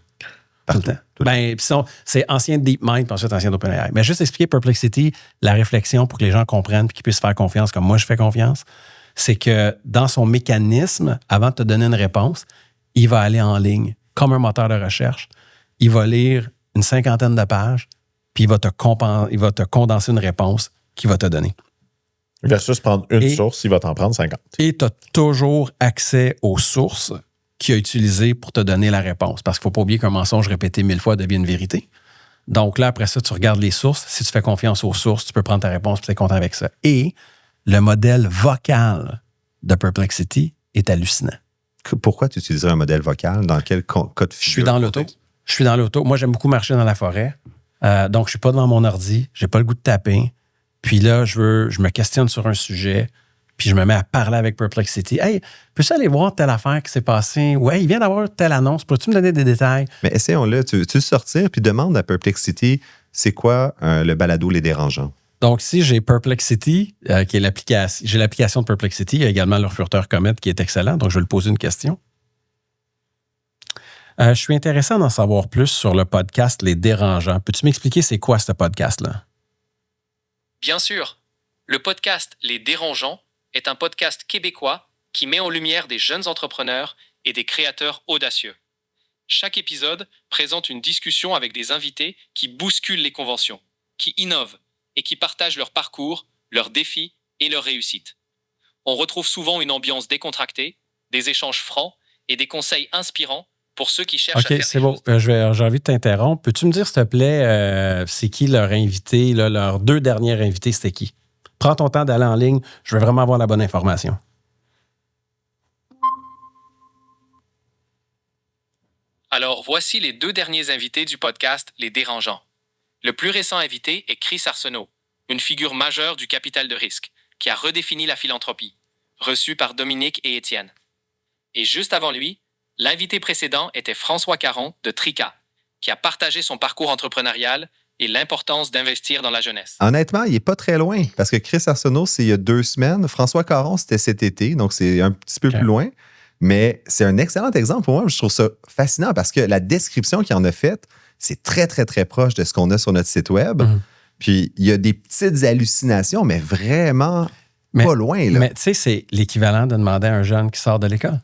Tout le temps. Ben, c'est ancien DeepMind, puis ensuite ancien d'OpenAI. Mais juste expliquer Perplexity, la réflexion pour que les gens comprennent et qu'ils puissent faire confiance comme moi je fais confiance, c'est que dans son mécanisme, avant de te donner une réponse, il va aller en ligne comme un moteur de recherche. Il va lire une 50aine de pages, puis il va te condenser une réponse qu'il va te donner. Versus prendre une source, il va t'en prendre 50. Et tu as toujours accès aux sources qu'il a utilisées pour te donner la réponse. Parce qu'il ne faut pas oublier qu'un mensonge répété 1000 fois devient une vérité. Donc là, après ça, tu regardes les sources. Si tu fais confiance aux sources, tu peux prendre ta réponse et tu es content avec ça. Et le modèle vocal de Perplexity est hallucinant. Pourquoi tu utiliserais un modèle vocal? Dans quel cas de figure? Je suis dans l'auto. Moi, j'aime beaucoup marcher dans la forêt. Donc, je ne suis pas devant mon ordi. Je n'ai pas le goût de taper. Puis là, je me questionne sur un sujet. Puis je me mets à parler avec Perplexity. Hey, peux-tu aller voir telle affaire qui s'est passée? Ou hey, il vient d'avoir telle annonce. Peux-tu me donner des détails? Mais essayons-le. Tu veux sortir puis demande à Perplexity, c'est quoi le balado Les Dérangeants? Donc, si j'ai Perplexity, qui est l'application, j'ai l'application de Perplexity, il y a également leur furteur Comet qui est excellent. Donc, je vais lui poser une question. Je suis intéressé d'en savoir plus sur le podcast Les Dérangeants. Peux-tu m'expliquer c'est quoi ce podcast-là? Bien sûr. Le podcast Les Dérangeants est un podcast québécois qui met en lumière des jeunes entrepreneurs et des créateurs audacieux. Chaque épisode présente une discussion avec des invités qui bousculent les conventions, qui innovent et qui partagent leur parcours, leurs défis et leurs réussites. On retrouve souvent une ambiance décontractée, des échanges francs et des conseils inspirants pour ceux qui cherchent à faire OK, c'est bon. J'ai envie de t'interrompre. Peux-tu me dire, s'il te plaît, c'est qui leur invité, là, leurs 2 derniers invités, c'était qui? Prends ton temps d'aller en ligne. Je veux vraiment avoir la bonne information. Alors, voici les 2 derniers invités du podcast Les Dérangeants. Le plus récent invité est Chris Arsenault, une figure majeure du capital de risque, qui a redéfini la philanthropie, reçu par Dominique et Étienne. Et juste avant lui, l'invité précédent était François Caron de Trica, qui a partagé son parcours entrepreneurial et l'importance d'investir dans la jeunesse. Honnêtement, il n'est pas très loin, parce que Chris Arsenault, c'est il y a 2 semaines. François Caron, c'était cet été, donc c'est un petit peu plus loin. Mais c'est un excellent exemple pour moi. Je trouve ça fascinant parce que la description qu'il en a faite, c'est très, très, très proche de ce qu'on a sur notre site web. Puis, il y a des petites hallucinations, mais vraiment pas loin. Là. Mais tu sais, c'est l'équivalent de demander à un jeune qui sort de l'école.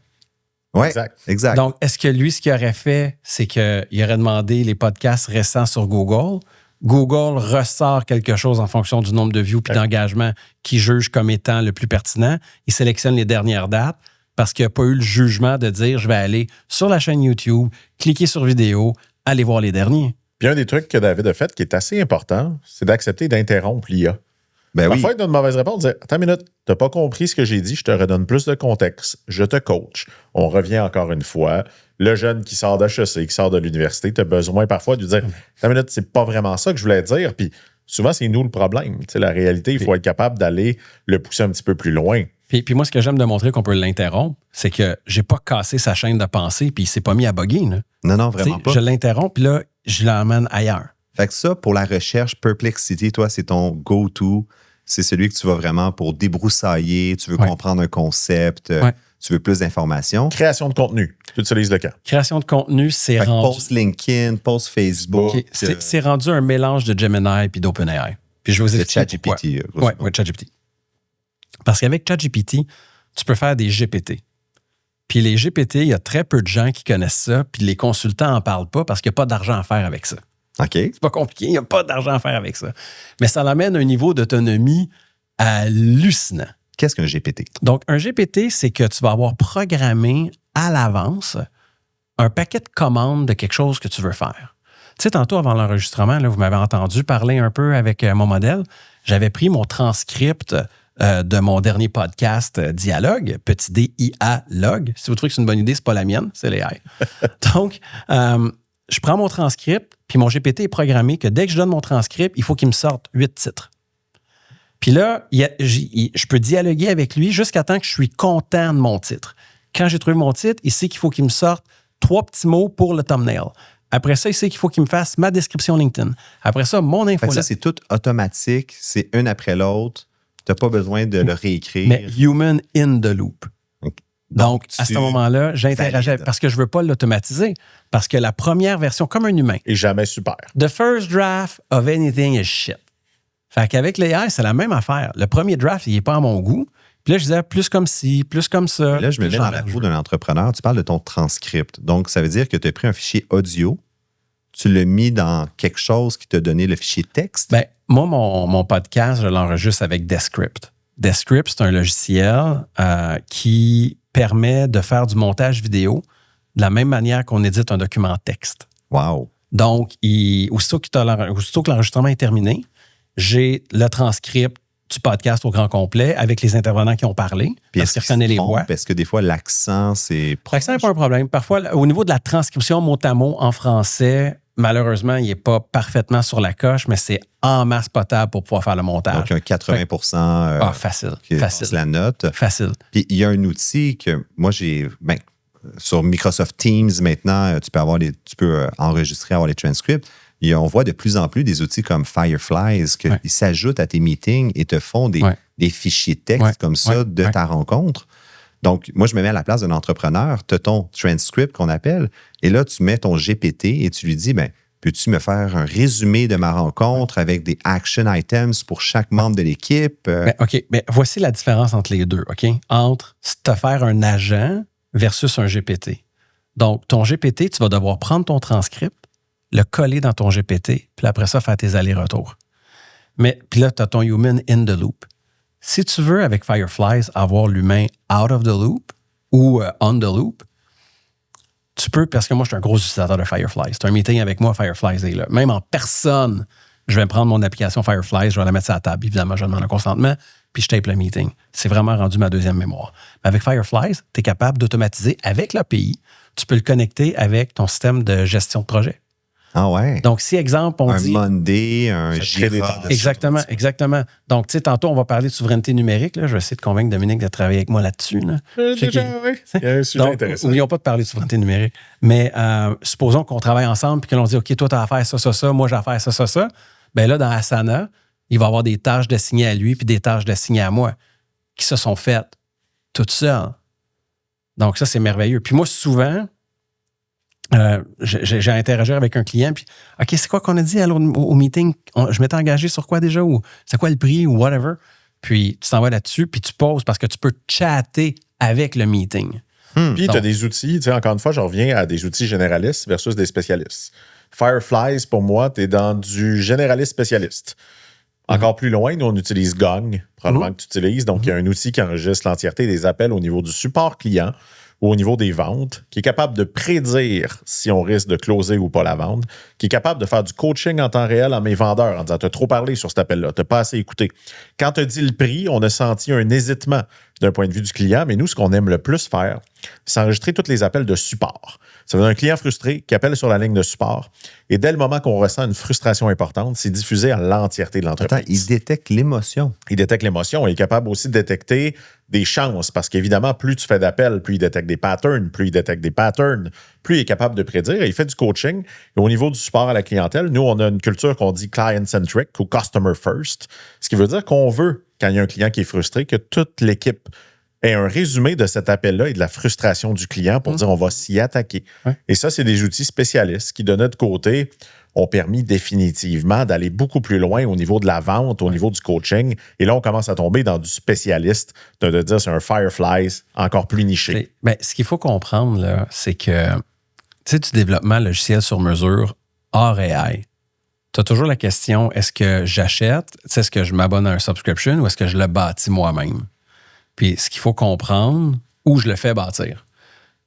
Oui, exact. Donc, est-ce que lui, ce qu'il aurait fait, c'est qu'il aurait demandé les podcasts récents sur Google. Google ressort quelque chose en fonction du nombre de views puis d'engagement qu'il juge comme étant le plus pertinent. Il sélectionne les dernières dates parce qu'il n'a pas eu le jugement de dire « je vais aller sur la chaîne YouTube, cliquer sur vidéo, aller voir les derniers ». Puis un des trucs que David a fait qui est assez important, c'est d'accepter d'interrompre l'IA. Ben Parfois, il donne une mauvaise réponse, dire « Attends une minute, tu n'as pas compris ce que j'ai dit, je te redonne plus de contexte, je te coach. » On revient encore une fois. Le jeune qui sort d'HEC, qui sort de l'université, tu as besoin parfois de lui dire « Attends une minute, c'est pas vraiment ça que je voulais dire. » Puis souvent, c'est nous le problème. Tu sais, la réalité, il faut être capable d'aller le pousser un petit peu plus loin. Puis moi, ce que j'aime de montrer qu'on peut l'interrompre, c'est que j'ai pas cassé sa chaîne de pensée puis il s'est pas mis à bugger. Là. Non, vraiment pas. Je l'interromps puis là, je l'emmène ailleurs. Fait que ça, pour la recherche, Perplexity, toi, c'est ton go-to. C'est celui que tu vas vraiment pour débroussailler, tu veux comprendre un concept, tu veux plus d'informations. Création de contenu, tu utilises le cas. Création de contenu, c'est rendu... Post LinkedIn, post Facebook. Okay. C'est rendu un mélange de Gemini puis d'OpenAI. Puis je vais vous expliquer pourquoi. Oui, ChatGPT. Parce qu'avec ChatGPT, tu peux faire des GPT. Puis les GPT, il y a très peu de gens qui connaissent ça, puis les consultants n'en parlent pas parce qu'il n'y a pas d'argent à faire avec ça. OK. C'est pas compliqué, il n'y a pas d'argent à faire avec ça. Mais ça l'amène à un niveau d'autonomie hallucinant. Qu'est-ce qu'un GPT? Donc, un GPT, c'est que tu vas avoir programmé à l'avance un paquet de commandes de quelque chose que tu veux faire. Tu sais, tantôt, avant l'enregistrement, là, vous m'avez entendu parler un peu avec mon modèle. J'avais pris mon transcript de mon dernier podcast Dialogue, petit D-I-A log. Si vous trouvez que c'est une bonne idée, c'est pas la mienne, c'est l'AI. Donc, je prends mon transcript, puis mon GPT est programmé que dès que je donne mon transcript, il faut qu'il me sorte 8 titres. Puis là, je peux dialoguer avec lui jusqu'à temps que je suis content de mon titre. Quand j'ai trouvé mon titre, il sait qu'il faut qu'il me sorte 3 petits mots pour le thumbnail. Après ça, il sait qu'il faut qu'il me fasse ma description LinkedIn. Après ça, mon infolette. Ça, c'est tout automatique. C'est un après l'autre. Tu n'as pas besoin de le réécrire. Mais human in the loop. Okay. Donc à ce moment-là, j'interagis parce que je ne veux pas l'automatiser. Parce que la première version, comme un humain. Et jamais super. The first draft of anything is shit. Fait qu'avec l'AI, c'est la même affaire. Le premier draft, il n'est pas à mon goût. Puis là, je disais plus comme ci, plus comme ça. Là, je me mets dans la peau d'un entrepreneur. Tu parles de ton transcript. Donc, ça veut dire que tu as pris un fichier audio, tu l'as mis dans quelque chose qui t'a donné le fichier texte. Bien, moi, mon podcast, je l'enregistre avec Descript. Descript, c'est un logiciel qui permet de faire du montage vidéo de la même manière qu'on édite un document texte. Wow! Donc, aussitôt que l'enregistrement est terminé, j'ai le transcript du podcast au grand complet avec les intervenants qui ont parlé. Puis parce qu'ils reconnaissent les voix. Parce que des fois, l'accent, c'est proche. L'accent n'est pas un problème. Parfois, au niveau de la transcription mot à mot en français, malheureusement, il n'est pas parfaitement sur la coche, mais c'est en masse potable pour pouvoir faire le montage. Donc, un 80 facile. Facile. La note. Facile. Puis, il y a un outil que moi, j'ai... sur Microsoft Teams, maintenant, tu peux enregistrer, avoir les transcripts. Et on voit de plus en plus des outils comme Fireflies qui s'ajoutent à tes meetings et te font des fichiers texte comme ça de ta rencontre. Donc, moi, je me mets à la place d'un entrepreneur. Tu as ton transcript qu'on appelle et là, tu mets ton GPT et tu lui dis, peux-tu me faire un résumé de ma rencontre avec des action items pour chaque membre de l'équipe? OK, mais voici la différence entre les deux, OK? Entre te faire un agent versus un GPT. Donc, ton GPT, tu vas devoir prendre ton transcript, le coller dans ton GPT, puis après ça, faire tes allers-retours. Mais puis là, tu as ton human in the loop. Si tu veux, avec Fireflies, avoir l'humain out of the loop ou on the loop, tu peux, parce que moi, je suis un gros utilisateur de Fireflies. C'est un meeting avec moi, Fireflies est là. Même en personne, je vais prendre mon application Fireflies, je vais la mettre sur la table. Évidemment, je demande un consentement, puis je tape le meeting. C'est vraiment rendu ma deuxième mémoire. Mais avec Fireflies, tu es capable d'automatiser avec l'API. Tu peux le connecter avec ton système de gestion de projet. Ah ouais? Donc, si, exemple, on dit... Un Monday, un Jira. Exactement. Donc, tu sais, tantôt, on va parler de souveraineté numérique. Là. Je vais essayer de convaincre Dominique de travailler avec moi là-dessus. Là. Déjà, oui. Il y a un sujet intéressant. N'oublions pas de parler de souveraineté numérique. Mais supposons qu'on travaille ensemble et que l'on dit, OK, toi, tu as à faire ça, moi, j'ai à faire ça. Bien là, dans Asana, il va y avoir des tâches d'assignées à lui puis des tâches d'assignées à moi qui se sont faites toutes seules. Donc, ça, c'est merveilleux. Puis moi, souvent... j'ai interagi avec un client, puis OK, c'est quoi qu'on a dit au meeting? Je m'étais engagé sur quoi déjà? Ou c'est quoi le prix? Ou whatever. Puis tu t'en vas là-dessus, puis tu poses parce que tu peux chatter avec le meeting. Puis tu as des outils, tu sais, encore une fois, je reviens à des outils généralistes versus des spécialistes. Fireflies, pour moi, tu es dans du généraliste spécialiste. Encore plus loin, nous, on utilise Gong, probablement que tu utilises. Donc, il y a un outil qui enregistre l'entièreté des appels au niveau du support client ou au niveau des ventes, qui est capable de prédire si on risque de closer ou pas la vente, qui est capable de faire du coaching en temps réel à mes vendeurs en disant « T'as trop parlé sur cet appel-là, t'as pas assez écouté ». Quand tu as dit le prix, on a senti un hésitement d'un point de vue du client, mais nous, ce qu'on aime le plus faire, c'est enregistrer tous les appels de support. Ça veut dire un client frustré qui appelle sur la ligne de support et dès le moment qu'on ressent une frustration importante, c'est diffusé à l'entièreté de l'entreprise. Attends, il détecte l'émotion. Il détecte l'émotion. Il est capable aussi de détecter des chances parce qu'évidemment, plus tu fais d'appels, plus il détecte des patterns, plus il est capable de prédire. Et il fait du coaching. Et au niveau du support à la clientèle, nous, on a une culture qu'on dit client-centric ou customer first, ce qui veut dire qu'on veut, quand il y a un client qui est frustré, que toute l'équipe ait un résumé de cet appel-là et de la frustration du client pour dire on va s'y attaquer. Ouais. Et ça, c'est des outils spécialistes qui, de notre côté, ont permis définitivement d'aller beaucoup plus loin au niveau de la vente, au niveau du coaching. Et là, on commence à tomber dans du spécialiste, de dire c'est un Fireflies encore plus niché. Bien, ce qu'il faut comprendre, là, c'est que tu sais, du développement logiciel sur mesure hors AI, tu as toujours la question, est-ce que j'achète, est-ce que je m'abonne à un subscription ou est-ce que je le bâtis moi-même? Puis ce qu'il faut comprendre, où je le fais bâtir.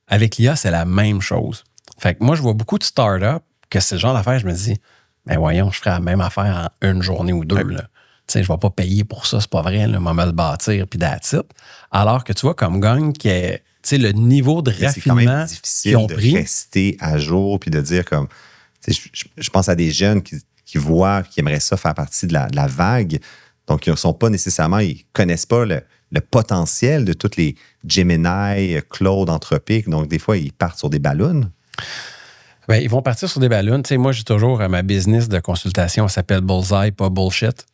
Avec l'IA, c'est la même chose. Fait que moi, je vois beaucoup de startups que c'est le genre d'affaires, je me dis, mais voyons, je ferais la même affaire en une journée ou deux. Tu sais, je ne vais pas payer pour ça, c'est pas vrai, là, moi, me le bâtir, puis that's it. Alors que tu vois, comme Gong, qui est, tu sais, le niveau de raffinement qu'ils ont pris. C'est quand même difficile de rester à jour, puis de dire comme, tu sais, je pense à des jeunes qui voient, qui aimeraient ça faire partie de la vague. Donc, ils ne sont pas nécessairement, ils ne connaissent pas le potentiel de toutes les Gemini, Claude, Anthropique. Donc, des fois, ils partent sur des ballons. Bien, ils vont partir sur des ballons. Tu sais, moi, j'ai toujours ma business de consultation, elle s'appelle Bullseye, pas Bullshit.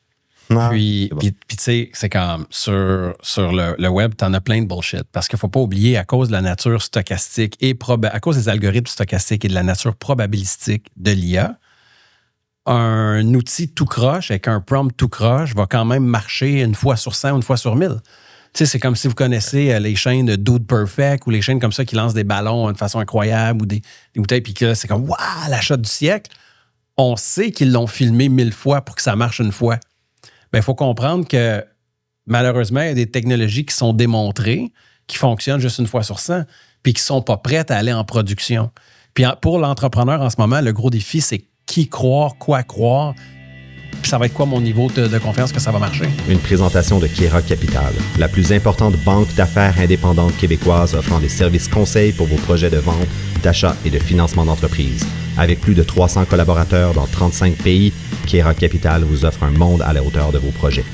Ah, Puis, bon. tu sais, c'est comme sur le web, tu en as plein de bullshit. Parce qu'il ne faut pas oublier, à cause de la nature stochastique et à cause des algorithmes stochastiques et de la nature probabilistique de l'IA, un outil tout croche avec un prompt tout croche va quand même marcher une fois sur 100 ou une fois sur 1000. Tu sais, c'est comme si vous connaissez les chaînes de Dude Perfect ou les chaînes comme ça qui lancent des ballons de façon incroyable ou des bouteilles, puis que c'est comme, waouh, l'achat du siècle. On sait qu'ils l'ont filmé 1000 fois pour que ça marche une fois. Bien, il faut comprendre que malheureusement, il y a des technologies qui sont démontrées, qui fonctionnent juste une fois sur 100, puis qui ne sont pas prêtes à aller en production. Puis pour l'entrepreneur en ce moment, le gros défi, c'est qui croire, quoi croire, puis ça va être quoi mon niveau de confiance que ça va marcher. Une présentation de Kiera Capital, la plus importante banque d'affaires indépendante québécoise offrant des services conseils pour vos projets de vente, d'achat et de financement d'entreprise. Avec plus de 300 collaborateurs dans 35 pays, Kiera Capital vous offre un monde à la hauteur de vos projets.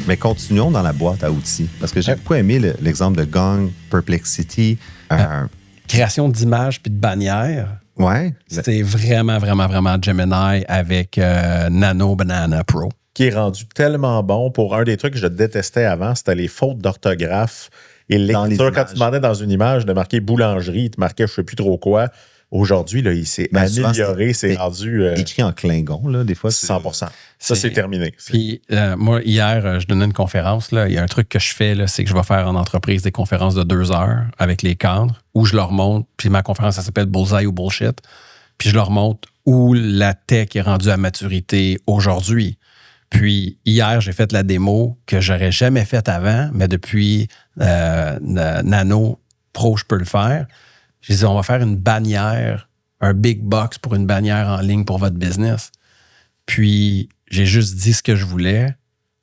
Mais continuons dans la boîte à outils. Parce que j'ai beaucoup aimé l'exemple de Gong, Perplexity. Création d'images puis de bannières. Ouais. C'était vraiment, vraiment, vraiment Gemini avec Nano Banana Pro. Qui est rendu tellement bon pour un des trucs que je détestais avant, c'était les fautes d'orthographe et lecture. Quand tu demandais dans une image de marquer boulangerie, il te marquait je ne sais plus trop quoi. Aujourd'hui, là, il s'est amélioré, c'est rendu... écrit en Klingon, là, des fois. 100%. Ça, c'est terminé. Puis, moi, hier, je donnais une conférence. Là. Il y a un truc que je fais, là, c'est que je vais faire en entreprise des conférences de 2 heures avec les cadres où je leur montre. Puis ma conférence, ça s'appelle Bullseye ou Bullshit. Puis je leur montre où la tech est rendue à maturité aujourd'hui. Puis hier, j'ai fait la démo que j'aurais jamais faite avant, mais depuis Nano Pro, je peux le faire. J'ai dit, on va faire une bannière, un big box pour une bannière en ligne pour votre business. Puis, j'ai juste dit ce que je voulais.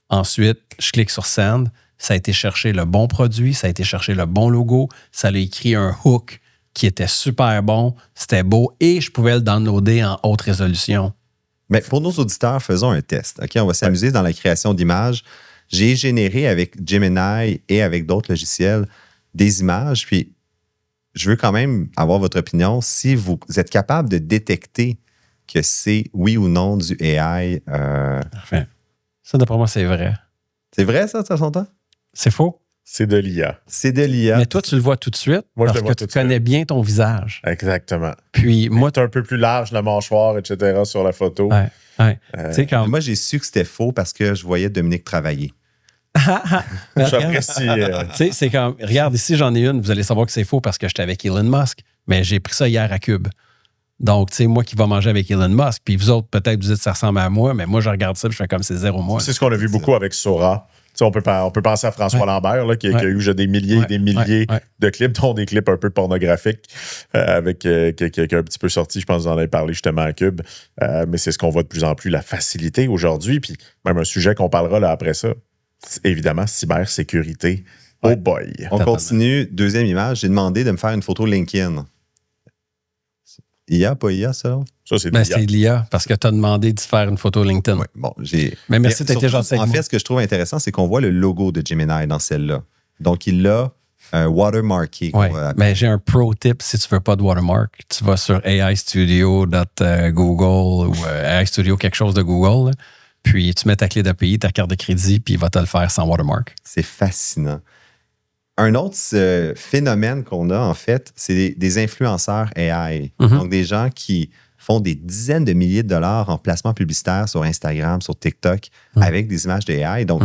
Ensuite, je clique sur Send. Ça a été chercher le bon produit, ça a été chercher le bon logo. Ça a écrit un hook qui était super bon, c'était beau et je pouvais le downloader en haute résolution. Mais pour nos auditeurs, faisons un test. OK, on va s'amuser dans la création d'images. J'ai généré avec Gemini et avec d'autres logiciels des images, puis je veux quand même avoir votre opinion. Si vous êtes capable de détecter que c'est oui ou non du AI. Parfait. Ça, d'après moi, c'est vrai. C'est vrai, ça s'entend? C'est faux? C'est de l'IA. C'est de l'IA. Mais toi, tu le vois tout de suite Moi, je parce le vois que tu connais bien ton visage. Exactement. Puis moi, tu un peu plus large, la mâchoire, etc. sur la photo. Ouais. Tu sais, quand... Moi, j'ai su que c'était faux parce que je voyais Dominique travailler. J'apprécie. Tu sais, c'est comme, regarde, ici, j'en ai une. Vous allez savoir que c'est faux parce que j'étais avec Elon Musk. Mais j'ai pris ça hier à Cube. Donc, tu sais, moi qui va manger avec Elon Musk, puis vous autres, peut-être, vous dites que ça ressemble à moi, mais moi, je regarde ça, puis je fais comme c'est zéro moi. C'est ce qu'on a vu beaucoup avec Sora. Tu sais, on peut penser à François Lambert, là, qui a eu des milliers et des milliers de clips, dont des clips un peu pornographiques, avec qui a un petit peu sorti, je pense que vous en avez parlé justement à Cube. Mais c'est ce qu'on voit de plus en plus, la facilité aujourd'hui, puis même un sujet qu'on parlera là après ça. Évidemment, cybersécurité. Oh boy. On continue. Deuxième image. J'ai demandé de me faire une photo LinkedIn. IA, pas IA, ça? Ça, c'est de l'IA. l'IA. C'est de l'IA parce que tu as demandé de faire une photo LinkedIn. Oui, bon, Mais merci d'être gentil avec En moi. fait, ce que je trouve intéressant, c'est qu'on voit le logo de Gemini dans celle-là. Donc, il l'a watermarké. Oui, mais j'ai un pro tip si tu ne veux pas de watermark. Tu vas sur aistudio.google ou AI Studio quelque chose de Google, là, puis tu mets ta clé d'API, ta carte de crédit, puis il va te le faire sans watermark. C'est fascinant. Un autre phénomène qu'on a, en fait, c'est des influenceurs AI. Mm-hmm. Donc, des gens qui font des dizaines de milliers de dollars en placement publicitaire sur Instagram, sur TikTok, avec des images de AI. Donc,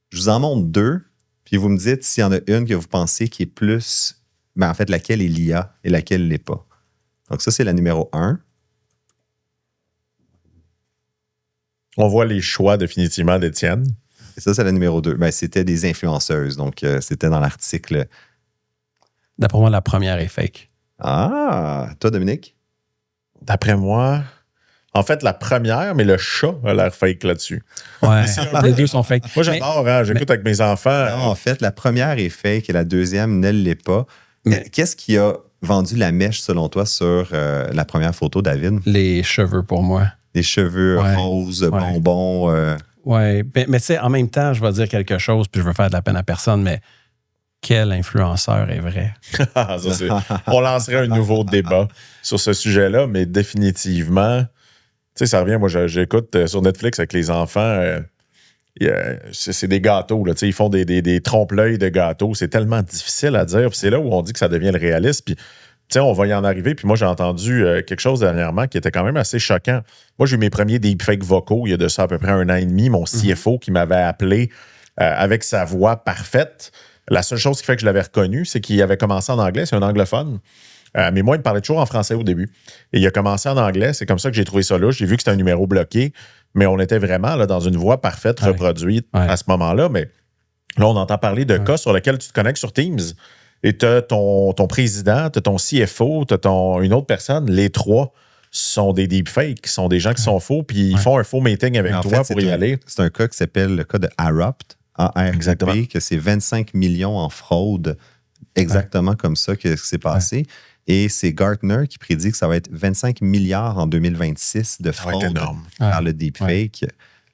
je vous en montre 2, puis vous me dites s'il y en a une que vous pensez qui est plus... Ben, en fait, laquelle est l'IA et laquelle ne l'est pas. Donc, ça, c'est la numéro 1. On voit les choix définitivement d'Étienne. Et ça, c'est la numéro 2. Ben, c'était des influenceuses. Donc, c'était dans l'article. D'après moi, la première est fake. Ah! Toi, Dominique? D'après moi... En fait, la première, mais le chat a l'air fake là-dessus. Ouais, les deux sont fake. Moi, j'adore, j'écoute avec mes enfants. Non, en fait, la première est fake et la deuxième ne l'est pas. Mais qu'est-ce qui a vendu la mèche, selon toi, sur la première photo, David? Les cheveux, pour moi. Les cheveux roses, bonbons. Ouais, mais tu sais, en même temps, je vais dire quelque chose, puis je veux faire de la peine à personne, mais quel influenceur est vrai? On lancerait un nouveau débat sur ce sujet-là, mais définitivement, tu sais, ça revient, moi, j'écoute sur Netflix avec les enfants, c'est des gâteaux, là, tu sais, ils font des trompe-l'œil de gâteaux, c'est tellement difficile à dire, puis c'est là où on dit que ça devient le réalisme, puis tu sais, on va y en arriver, puis moi, j'ai entendu quelque chose dernièrement qui était quand même assez choquant. Moi, j'ai eu mes premiers deepfakes vocaux il y a de ça à peu près 1 an et demi, mon CFO qui m'avait appelé avec sa voix parfaite. La seule chose qui fait que je l'avais reconnu, c'est qu'il avait commencé en anglais, c'est un anglophone. Mais moi, il me parlait toujours en français au début. Et il a commencé en anglais, c'est comme ça que j'ai trouvé ça là. J'ai vu que c'était un numéro bloqué, mais on était vraiment là, dans une voix parfaite, reproduite à ce moment-là. Mais là, on entend parler de cas sur lesquels tu te connectes sur Teams et tu as ton président, tu as ton CFO, tu as une autre personne. Les 3 sont des deepfakes, sont des gens qui sont faux, puis ils font un faux meeting avec toi pour y aller. C'est un cas qui s'appelle le cas de Arupt. Exactement. Que c'est 25 millions en fraude, exactement comme ça que c'est passé. Et c'est Gartner qui prédit que ça va être 25 milliards en 2026 de fraude par le deepfake.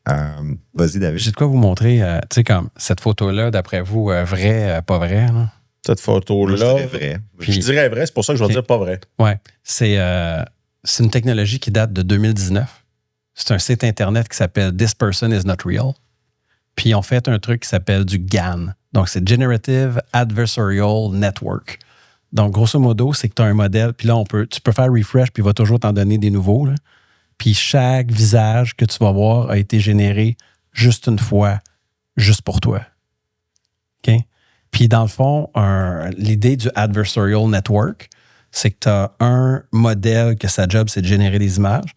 Vas-y, David. J'ai de quoi vous montrer, tu sais, comme cette photo-là, d'après vous, vrai, pas vrai? Là? Cette photo-là, je dirais vrai. Je dirais vrai, c'est pour ça que je vais dire pas vrai. Oui, c'est une technologie qui date de 2019. C'est un site Internet qui s'appelle This Person Is Not Real. Puis ils ont fait un truc qui s'appelle du GAN. Donc, c'est Generative Adversarial Network. Donc, grosso modo, c'est que tu as un modèle, puis là, tu peux faire refresh, puis il va toujours t'en donner des nouveaux. Là. Puis chaque visage que tu vas voir a été généré juste une fois, juste pour toi. OK? Puis dans le fond, l'idée du Adversarial Network, c'est que tu as un modèle que sa job, c'est de générer des images.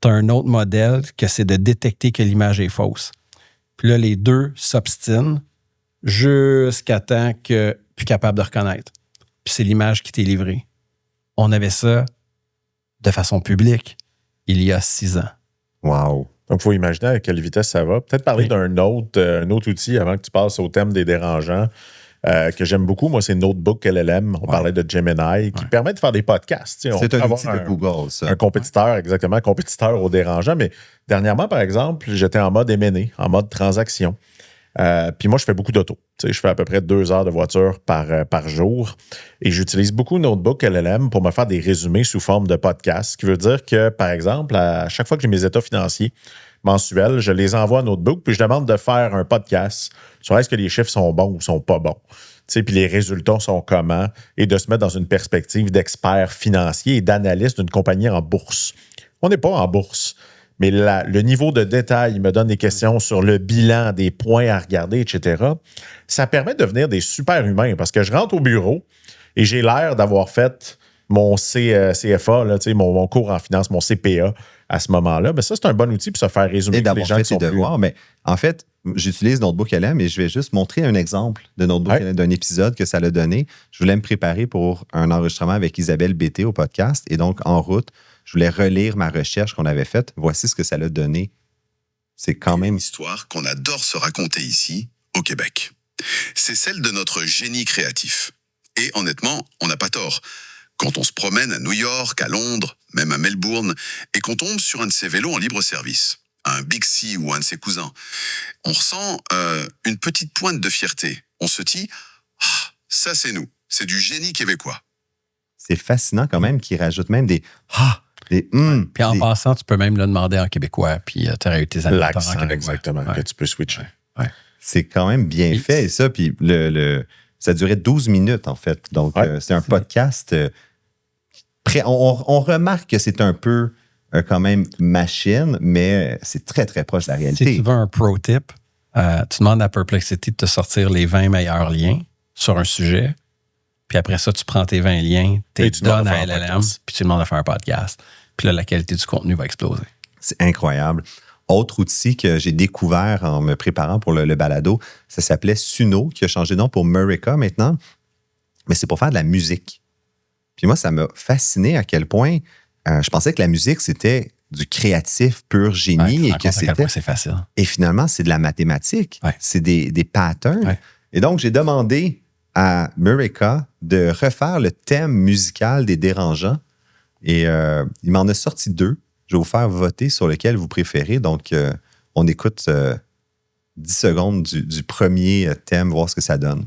Tu as un autre modèle que c'est de détecter que l'image est fausse. Puis là, les deux s'obstinent jusqu'à temps que plus capable de reconnaître. Puis c'est l'image qui t'est livrée. On avait ça de façon publique il y a 6 ans. Wow. Donc, il faut imaginer à quelle vitesse ça va. Peut-être parler d'un autre outil avant que tu passes au thème des dérangeants que j'aime beaucoup. Moi, c'est Notebook LLM. On parlait de Gemini qui permet de faire des podcasts. C'est un outil de Google, ça. Un compétiteur, exactement, compétiteur aux dérangeants. Mais dernièrement, par exemple, j'étais en mode M&A, en mode transaction. Puis moi, je fais beaucoup d'auto. Je fais à peu près 2 heures de voiture par jour. Et j'utilise beaucoup Notebook LLM pour me faire des résumés sous forme de podcast. Ce qui veut dire que, par exemple, à chaque fois que j'ai mes états financiers mensuels, je les envoie à Notebook puis je demande de faire un podcast sur est-ce que les chiffres sont bons ou sont pas bons. Puis les résultats sont comment et de se mettre dans une perspective d'expert financier et d'analyste d'une compagnie en bourse. On n'est pas en bourse. Mais le niveau de détail, il me donne des questions sur le bilan, des points à regarder, etc. Ça permet de devenir des super humains parce que je rentre au bureau et j'ai l'air d'avoir fait mon CFA, là, mon cours en finance, mon CPA à ce moment-là. Mais ça, c'est un bon outil pour se faire résumer. Et d'avoir les gens fait qui sont tes devoirs. Mais en fait, j'utilise Notebook LM et je vais juste montrer un exemple de Notebook LM, d'un épisode que ça l'a donné. Je voulais me préparer pour un enregistrement avec Isabelle Bété au podcast. Et donc, en route, je voulais relire ma recherche qu'on avait faite. Voici ce que ça l'a donné. C'est quand même une histoire qu'on adore se raconter ici, au Québec. C'est celle de notre génie créatif. Et honnêtement, on n'a pas tort. Quand on se promène à New York, à Londres, même à Melbourne, et qu'on tombe sur un de ces vélos en libre-service, un Bixi ou un de ses cousins, on ressent une petite pointe de fierté. On se dit « Ah, ça c'est nous, c'est du génie québécois ». C'est fascinant quand même qu'ils rajoutent même des « Ah ». Puis en passant, tu peux même le demander en québécois, puis tu aurais eu tes animateurs en québécois. Exactement, que tu peux switcher. Ouais. C'est quand même bien fait, et ça. Puis ça durait 12 minutes, en fait. Donc, c'est un podcast. On remarque que c'est un peu quand même machine, mais c'est très, très proche de la réalité. Si tu veux un pro tip, tu demandes à Perplexity de te sortir les 20 meilleurs liens sur un sujet. Puis après ça, tu prends tes 20 liens, tu donnes à LLM, puis tu demandes de faire un podcast. Puis là, la qualité du contenu va exploser. C'est incroyable. Autre outil que j'ai découvert en me préparant pour le balado, ça s'appelait Suno, qui a changé de nom pour Murica maintenant. Mais c'est pour faire de la musique. Puis moi, ça m'a fasciné à quel point je pensais que la musique, c'était du créatif pur génie. Et que c'était. C'est facile. Et finalement, c'est de la mathématique. Ouais. C'est des patterns. Ouais. Et donc, j'ai demandé à Murica de refaire le thème musical des dérangeants. Et il m'en a sorti 2. Je vais vous faire voter sur lequel vous préférez. Donc, on écoute 10 secondes du premier thème, voir ce que ça donne.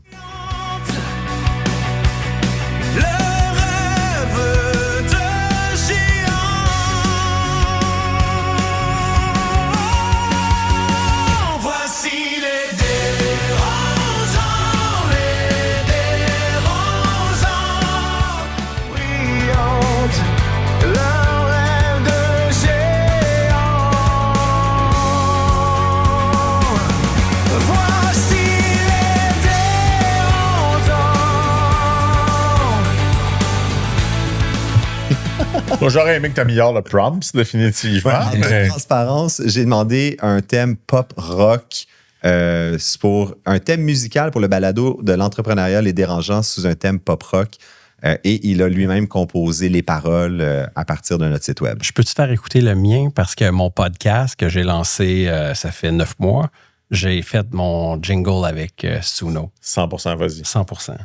Moi, j'aurais aimé que tu améliores le prompt, définitivement. En toute transparence, j'ai demandé un thème pop rock. C'est pour un thème musical pour le balado de l'entrepreneuriat Les Dérangeants sous un thème pop rock. Et il a lui-même composé les paroles à partir de notre site web. Je peux te faire écouter le mien parce que mon podcast que j'ai lancé, ça fait 9 mois, j'ai fait mon jingle avec Suno. 100%, vas-y. 100%.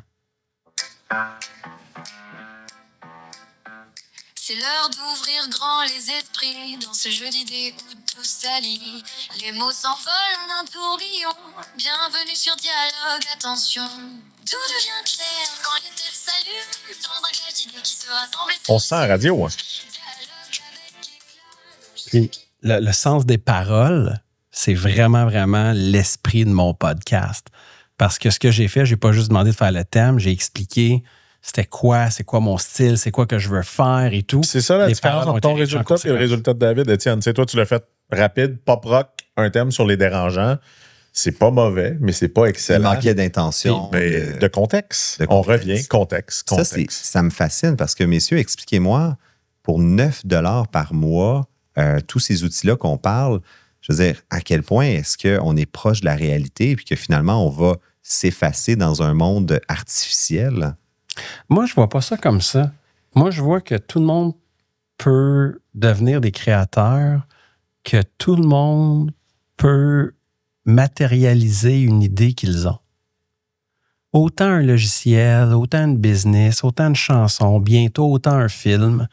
C'est l'heure d'ouvrir grand les esprits dans ce jeu d'idées où tout s'allie. Les mots s'envolent en un tourbillon. Bienvenue sur Dialogue, attention. Tout devient clair quand les têtes s'allument dans un clash d'idées qui se rassemblent. On se sent à la radio, hein? Puis le sens des paroles, c'est vraiment, vraiment l'esprit de mon podcast. Parce que ce que j'ai fait, j'ai pas juste demandé de faire le thème, j'ai expliqué c'est quoi mon style, c'est quoi que je veux faire et tout. C'est ça la différence entre ton résultat et le résultat de David, Étienne. Tu sais, toi, tu l'as fait rapide, pop rock, un thème sur les dérangeants. C'est pas mauvais, mais c'est pas excellent. Il manquait d'intention. De contexte. On revient, contexte. Ça me fascine parce que, messieurs, expliquez-moi, pour 9 $ par mois, tous ces outils-là qu'on parle, je veux dire, à quel point est-ce qu'on est proche de la réalité et puis que finalement, on va s'effacer dans un monde artificiel? Moi, je vois pas ça comme ça. Moi, je vois que tout le monde peut devenir des créateurs, que tout le monde peut matérialiser une idée qu'ils ont. Autant un logiciel, autant une business, autant une chanson, bientôt autant un film.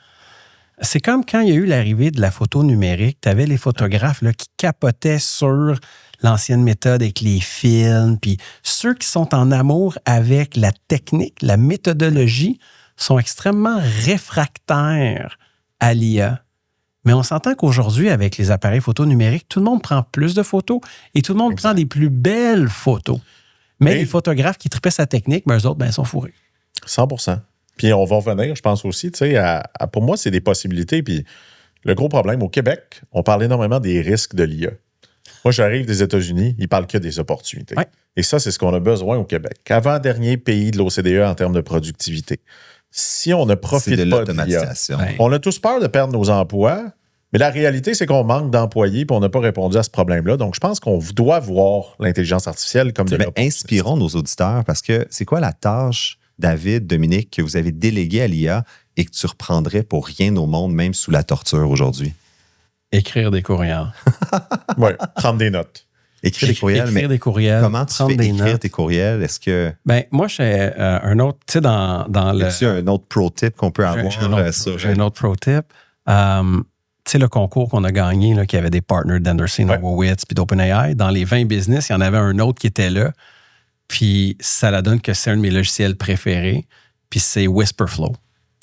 C'est comme quand il y a eu l'arrivée de la photo numérique, tu avais les photographes là, qui capotaient sur l'ancienne méthode avec les films, puis ceux qui sont en amour avec la technique, la méthodologie, sont extrêmement réfractaires à l'IA. Mais on s'entend qu'aujourd'hui, avec les appareils photo numériques, tout le monde prend plus de photos et tout le monde prend des plus belles photos. Mais les photographes qui tripaient sa technique, eux autres, ils sont fourrés. 100%. Puis on va revenir, je pense aussi, tu sais, pour moi, c'est des possibilités. Puis le gros problème, au Québec, on parle énormément des risques de l'IA. Moi, j'arrive des États-Unis, ils parlent que des opportunités. Ouais. Et ça, c'est ce qu'on a besoin au Québec. Avant-dernier pays de l'OCDE en termes de productivité. Si on ne profite pas de l'IA, on a tous peur de perdre nos emplois, mais la réalité, c'est qu'on manque d'employés et on n'a pas répondu à ce problème-là. Donc, je pense qu'on doit voir l'intelligence artificielle comme de l'opportunité. Inspirons nos auditeurs parce que c'est quoi la tâche, David, Dominique, que vous avez déléguée à l'IA et que tu reprendrais pour rien au monde, même sous la torture aujourd'hui? Écrire des courriels. Oui, prendre des notes. Écrire des courriels, écrire des courriels, comment tu fais écrire tes courriels? Est-ce que... moi, j'ai un autre, tu sais, dans le... Est-ce un autre pro tip qu'on peut avoir? J'ai un autre pro tip. Tu sais, le concours qu'on a gagné, là, qui avait des partners d'Anderson Horowitz puis d'OpenAI, dans les 20 business, il y en avait un autre qui était là. Puis ça la donne que c'est un de mes logiciels préférés. Puis c'est Whisperflow.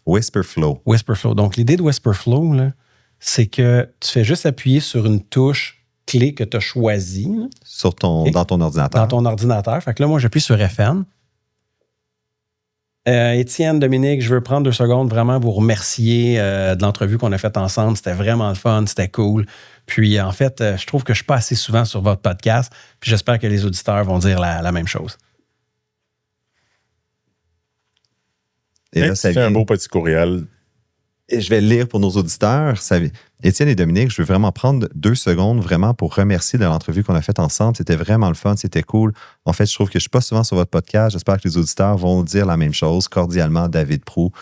Whisperflow. Donc, l'idée de Whisperflow, là, c'est que tu fais juste appuyer sur une touche clé que tu as choisie. Dans ton ordinateur. Dans ton ordinateur. Fait que là, moi, j'appuie sur FN. Étienne, Dominique, je veux prendre 2 secondes, vraiment vous remercier de l'entrevue qu'on a faite ensemble. C'était vraiment le fun, c'était cool. Puis, en fait, je trouve que je suis pas assez souvent sur votre podcast. Puis, j'espère que les auditeurs vont dire la même chose. Et là, c'est un beau petit courriel. Et je vais le lire pour nos auditeurs. Étienne et Dominique, je veux vraiment prendre 2 secondes vraiment pour remercier de l'entrevue qu'on a faite ensemble. C'était vraiment le fun, c'était cool. En fait, je trouve que je ne suis pas souvent sur votre podcast. J'espère que les auditeurs vont dire la même chose. Cordialement, David Proulx.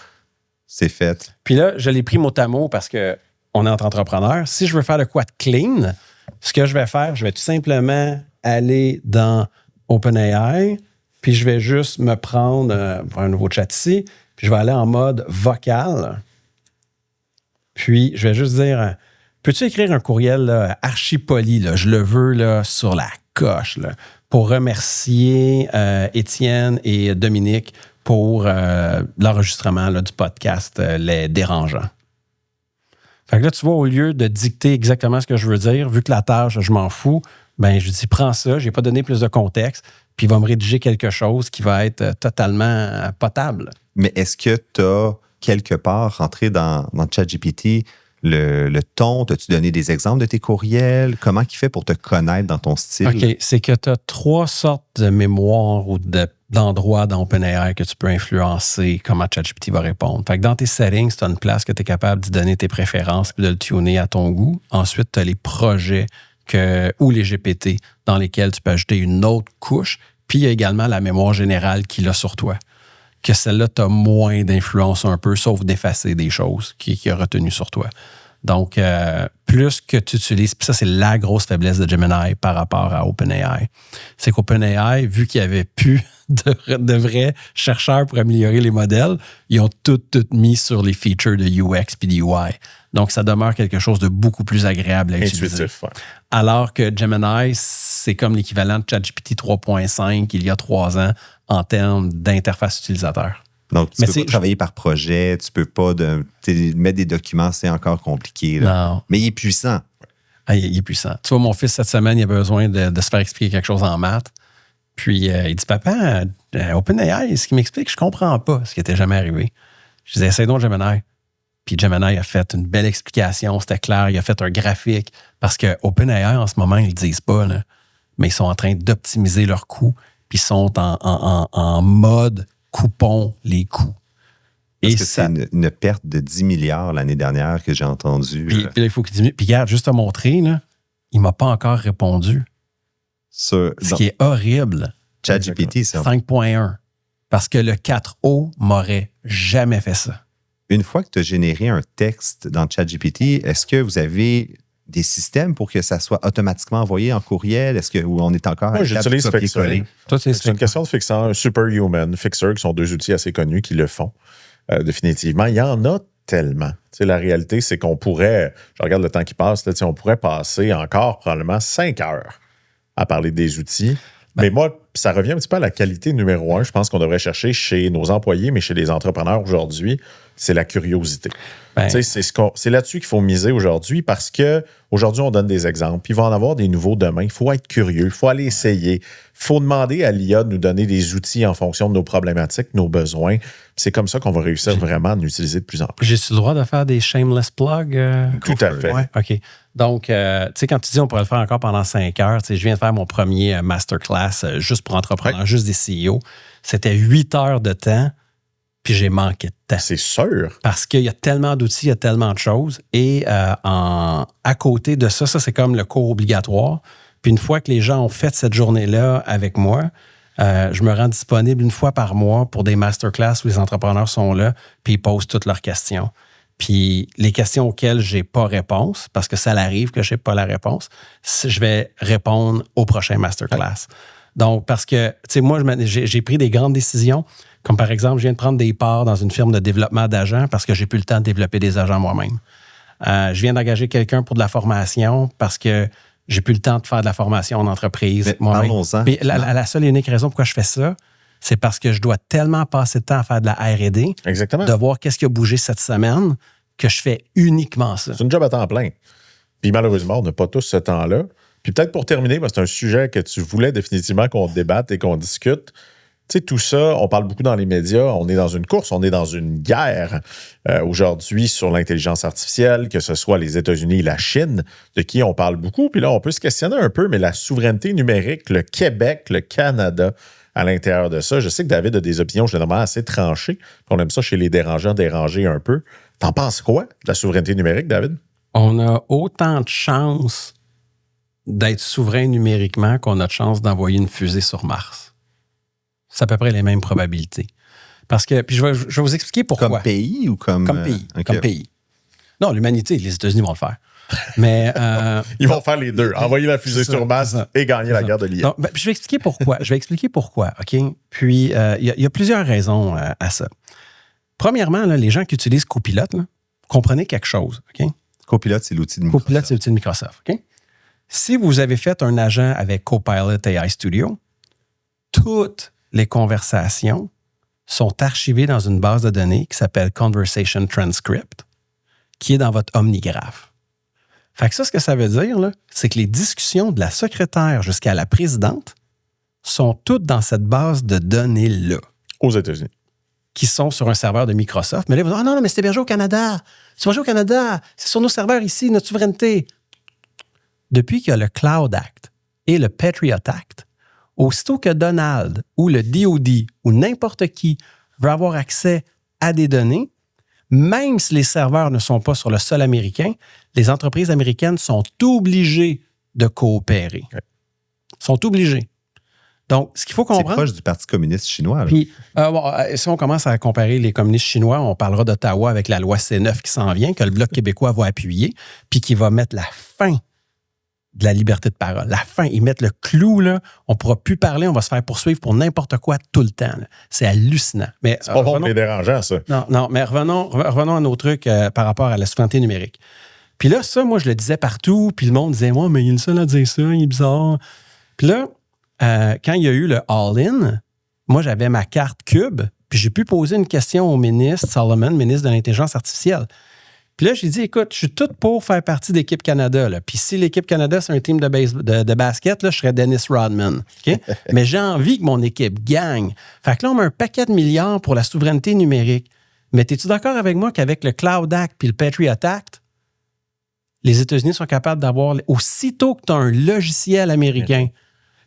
C'est fait. Puis là, je l'ai pris mot à mot parce qu'on est entre entrepreneurs. Si je veux faire de quoi de clean, ce que je vais faire, je vais tout simplement aller dans OpenAI, puis je vais juste me prendre pour un nouveau chat ici, puis je vais aller en mode vocal. Puis, je vais juste dire, peux-tu écrire un courriel là, archi-poli, là, je le veux là, sur la coche, là, pour remercier Étienne et Dominique pour l'enregistrement là, du podcast Les Dérangeants. Fait que là, tu vois, au lieu de dicter exactement ce que je veux dire, vu que la tâche, je m'en fous, ben je dis, prends ça, j'ai pas donné plus de contexte, puis il va me rédiger quelque chose qui va être totalement potable. Mais est-ce que tu as quelque part rentré dans ChatGPT le ton? T'as-tu donné des exemples de tes courriels? Comment il fait pour te connaître dans ton style? OK, c'est que tu as 3 sortes de mémoire ou d'endroits dans OpenAI que tu peux influencer comment ChatGPT va répondre. Fait que dans tes settings, tu as une place que tu es capable d'y donner tes préférences puis de le tuner à ton goût. Ensuite, tu as les projets ou les GPT dans lesquels tu peux ajouter une autre couche. Puis il y a également la mémoire générale qu'il a sur toi. Que celle-là, tu as moins d'influence un peu, sauf d'effacer des choses qu'il a retenues sur toi. Donc, plus que tu utilises, puis ça, c'est la grosse faiblesse de Gemini par rapport à OpenAI, c'est qu'OpenAI, vu qu'il n'y avait plus de vrais chercheurs pour améliorer les modèles, ils ont tout mis sur les features de UX puis de UI. Donc, ça demeure quelque chose de beaucoup plus agréable à utiliser. Intuitif, ouais. Alors que Gemini, c'est comme l'équivalent de ChatGPT 3.5 il y a 3 ans en termes d'interface utilisateur. Donc, tu peux pas travailler par projet, tu peux pas mettre des documents, c'est encore compliqué. Là. Non. Mais il est puissant. Ah, il est puissant. Tu vois, mon fils, cette semaine, il a besoin de se faire expliquer quelque chose en maths. Puis, il dit, papa, OpenAI, ce qui m'explique, je comprends pas, ce qui n'était jamais arrivé. Je disais, essaye donc Gemini. Puis Gemini a fait une belle explication, c'était clair, il a fait un graphique. Parce que OpenAI, en ce moment, ils ne le disent pas, là, mais ils sont en train d'optimiser leurs coûts, puis ils sont en mode coupons les coûts. Parce que c'est une perte de 10 milliards l'année dernière que j'ai entendue. Puis là, il faut qu'il diminue. Puis regarde, juste à montrer, là, il ne m'a pas encore répondu. Ce qui est horrible. ChatGPT, c'est 5.1. Parce que le 4O m'aurait jamais fait ça. Une fois que tu as généré un texte dans ChatGPT, est-ce que vous avez des systèmes pour que ça soit automatiquement envoyé en courriel? Est-ce où on est encore Moi, j'utilise Fixer. C'est une question de Fixer. Superhuman, Fixer, qui sont 2 outils assez connus qui le font. Définitivement. Il y en a tellement. Tu sais, la réalité, c'est qu'on pourrait, je regarde le temps qui passe, là, on pourrait passer encore probablement 5 heures à parler des outils. Mais moi, ça revient un petit peu à la qualité numéro 1. Je pense qu'on devrait chercher chez nos employés, mais chez les entrepreneurs aujourd'hui, c'est la curiosité. C'est là-dessus qu'il faut miser aujourd'hui parce qu'aujourd'hui, on donne des exemples. Puis il va en avoir des nouveaux demain. Il faut être curieux, il faut aller essayer. Il faut demander à l'IA de nous donner des outils en fonction de nos problématiques, nos besoins. C'est comme ça qu'on va réussir vraiment à l'utiliser de plus en plus. J'ai-tu le droit de faire des shameless plugs? Tout à fait. Ouais, OK. Donc, tu sais, quand tu dis on pourrait le faire encore pendant 5 heures, tu sais, je viens de faire mon premier masterclass juste pour entrepreneurs, juste des CEO. C'était 8 heures de temps, puis j'ai manqué de temps. C'est sûr. Parce qu'il y a tellement d'outils, il y a tellement de choses. Et à côté de ça, c'est comme le cours obligatoire. Puis une fois que les gens ont fait cette journée-là avec moi, je me rends disponible 1 fois par mois pour des masterclass où les entrepreneurs sont là, puis ils posent toutes leurs questions. Puis les questions auxquelles je n'ai pas réponse, parce que ça arrive que je n'ai pas la réponse, je vais répondre au prochain masterclass. Donc, parce que, tu sais, moi, j'ai pris des grandes décisions, comme par exemple, je viens de prendre des parts dans une firme de développement d'agents parce que j'ai plus le temps de développer des agents moi-même. Je viens d'engager quelqu'un pour de la formation parce que j'ai plus le temps de faire de la formation en entreprise moi-même. Puis la seule et unique raison pourquoi je fais ça, c'est parce que je dois tellement passer de temps à faire de la R&D, de voir qu'est-ce qui a bougé cette semaine, que je fais uniquement ça. C'est une job à temps plein. Puis malheureusement, on n'a pas tous ce temps-là. Puis peut-être pour terminer, parce que c'est un sujet que tu voulais définitivement qu'on débatte et qu'on discute. Tu sais, tout ça, on parle beaucoup dans les médias, on est dans une course, on est dans une guerre aujourd'hui sur l'intelligence artificielle, que ce soit les États-Unis et la Chine, de qui on parle beaucoup. Puis là, on peut se questionner un peu, mais la souveraineté numérique, le Québec, le Canada, à l'intérieur de ça. Je sais que David a des opinions généralement assez tranchées. On aime ça chez les dérangeants, déranger un peu. T'en penses quoi de la souveraineté numérique, David? On a autant de chances d'être souverain numériquement qu'on a de chance d'envoyer une fusée sur Mars. C'est à peu près les mêmes probabilités. Parce que, puis je vais vous expliquer pourquoi. Comme pays ou comme... Comme pays. Okay. Comme pays. Non, l'humanité, les États-Unis vont le faire. Mais ils vont faire les deux. Envoyer la fusée sur Mars et gagner la guerre de l'IA. Je vais expliquer pourquoi. OK? Puis, il y a plusieurs raisons à ça. Premièrement, là, les gens qui utilisent Copilot, là, comprenez quelque chose. OK? Copilot, c'est l'outil de Microsoft. Copilot, c'est l'outil de Microsoft. OK? Si vous avez fait un agent avec Copilot AI Studio, toutes les conversations sont archivées dans une base de données qui s'appelle Conversation Transcript, qui est dans votre Omnigraph. Fait que ça, ce que ça veut dire, là, c'est que les discussions de la secrétaire jusqu'à la présidente sont toutes dans cette base de données-là. Aux États-Unis. Qui sont sur un serveur de Microsoft. Mais là, ils vont dire, non, mais c'est hébergé au Canada. C'est hébergé au Canada. C'est sur nos serveurs ici, notre souveraineté. Depuis qu'il y a le Cloud Act et le Patriot Act, aussitôt que Donald ou le DOD ou n'importe qui veut avoir accès à des données, même si les serveurs ne sont pas sur le sol américain, les entreprises américaines sont obligées de coopérer. Okay. Sont obligées. Donc, ce qu'il faut comprendre... C'est proche du Parti communiste chinois. Là. Puis, si on commence à comparer les communistes chinois, on parlera d'Ottawa avec la loi C9 qui s'en vient, que le Bloc québécois va appuyer, puis qui va mettre la fin de la liberté de parole. La fin, ils mettent le clou, là, on ne pourra plus parler, on va se faire poursuivre pour n'importe quoi tout le temps. Là. C'est hallucinant. Mais, c'est pas bon pour les dérangeants, ça. Non, mais revenons à nos trucs par rapport à la souveraineté numérique. Puis là, ça, moi, je le disais partout, puis le monde disait, moi, mais il est le seul à dire ça, il est bizarre. Puis là, quand il y a eu le All-In, moi, j'avais ma carte Cube, puis j'ai pu poser une question au ministre Solomon, ministre de l'Intelligence artificielle. Puis là, j'ai dit, écoute, je suis tout pour faire partie d'Équipe Canada. Là. Puis si l'Équipe Canada, c'est un team de basket, là, je serais Dennis Rodman. Okay? Mais j'ai envie que mon équipe gagne. Fait que là, on met un paquet de milliards pour la souveraineté numérique. Mais es-tu d'accord avec moi qu'avec le Cloud Act puis le Patriot Act, les États-Unis sont capables d'avoir, aussitôt que tu as un logiciel américain,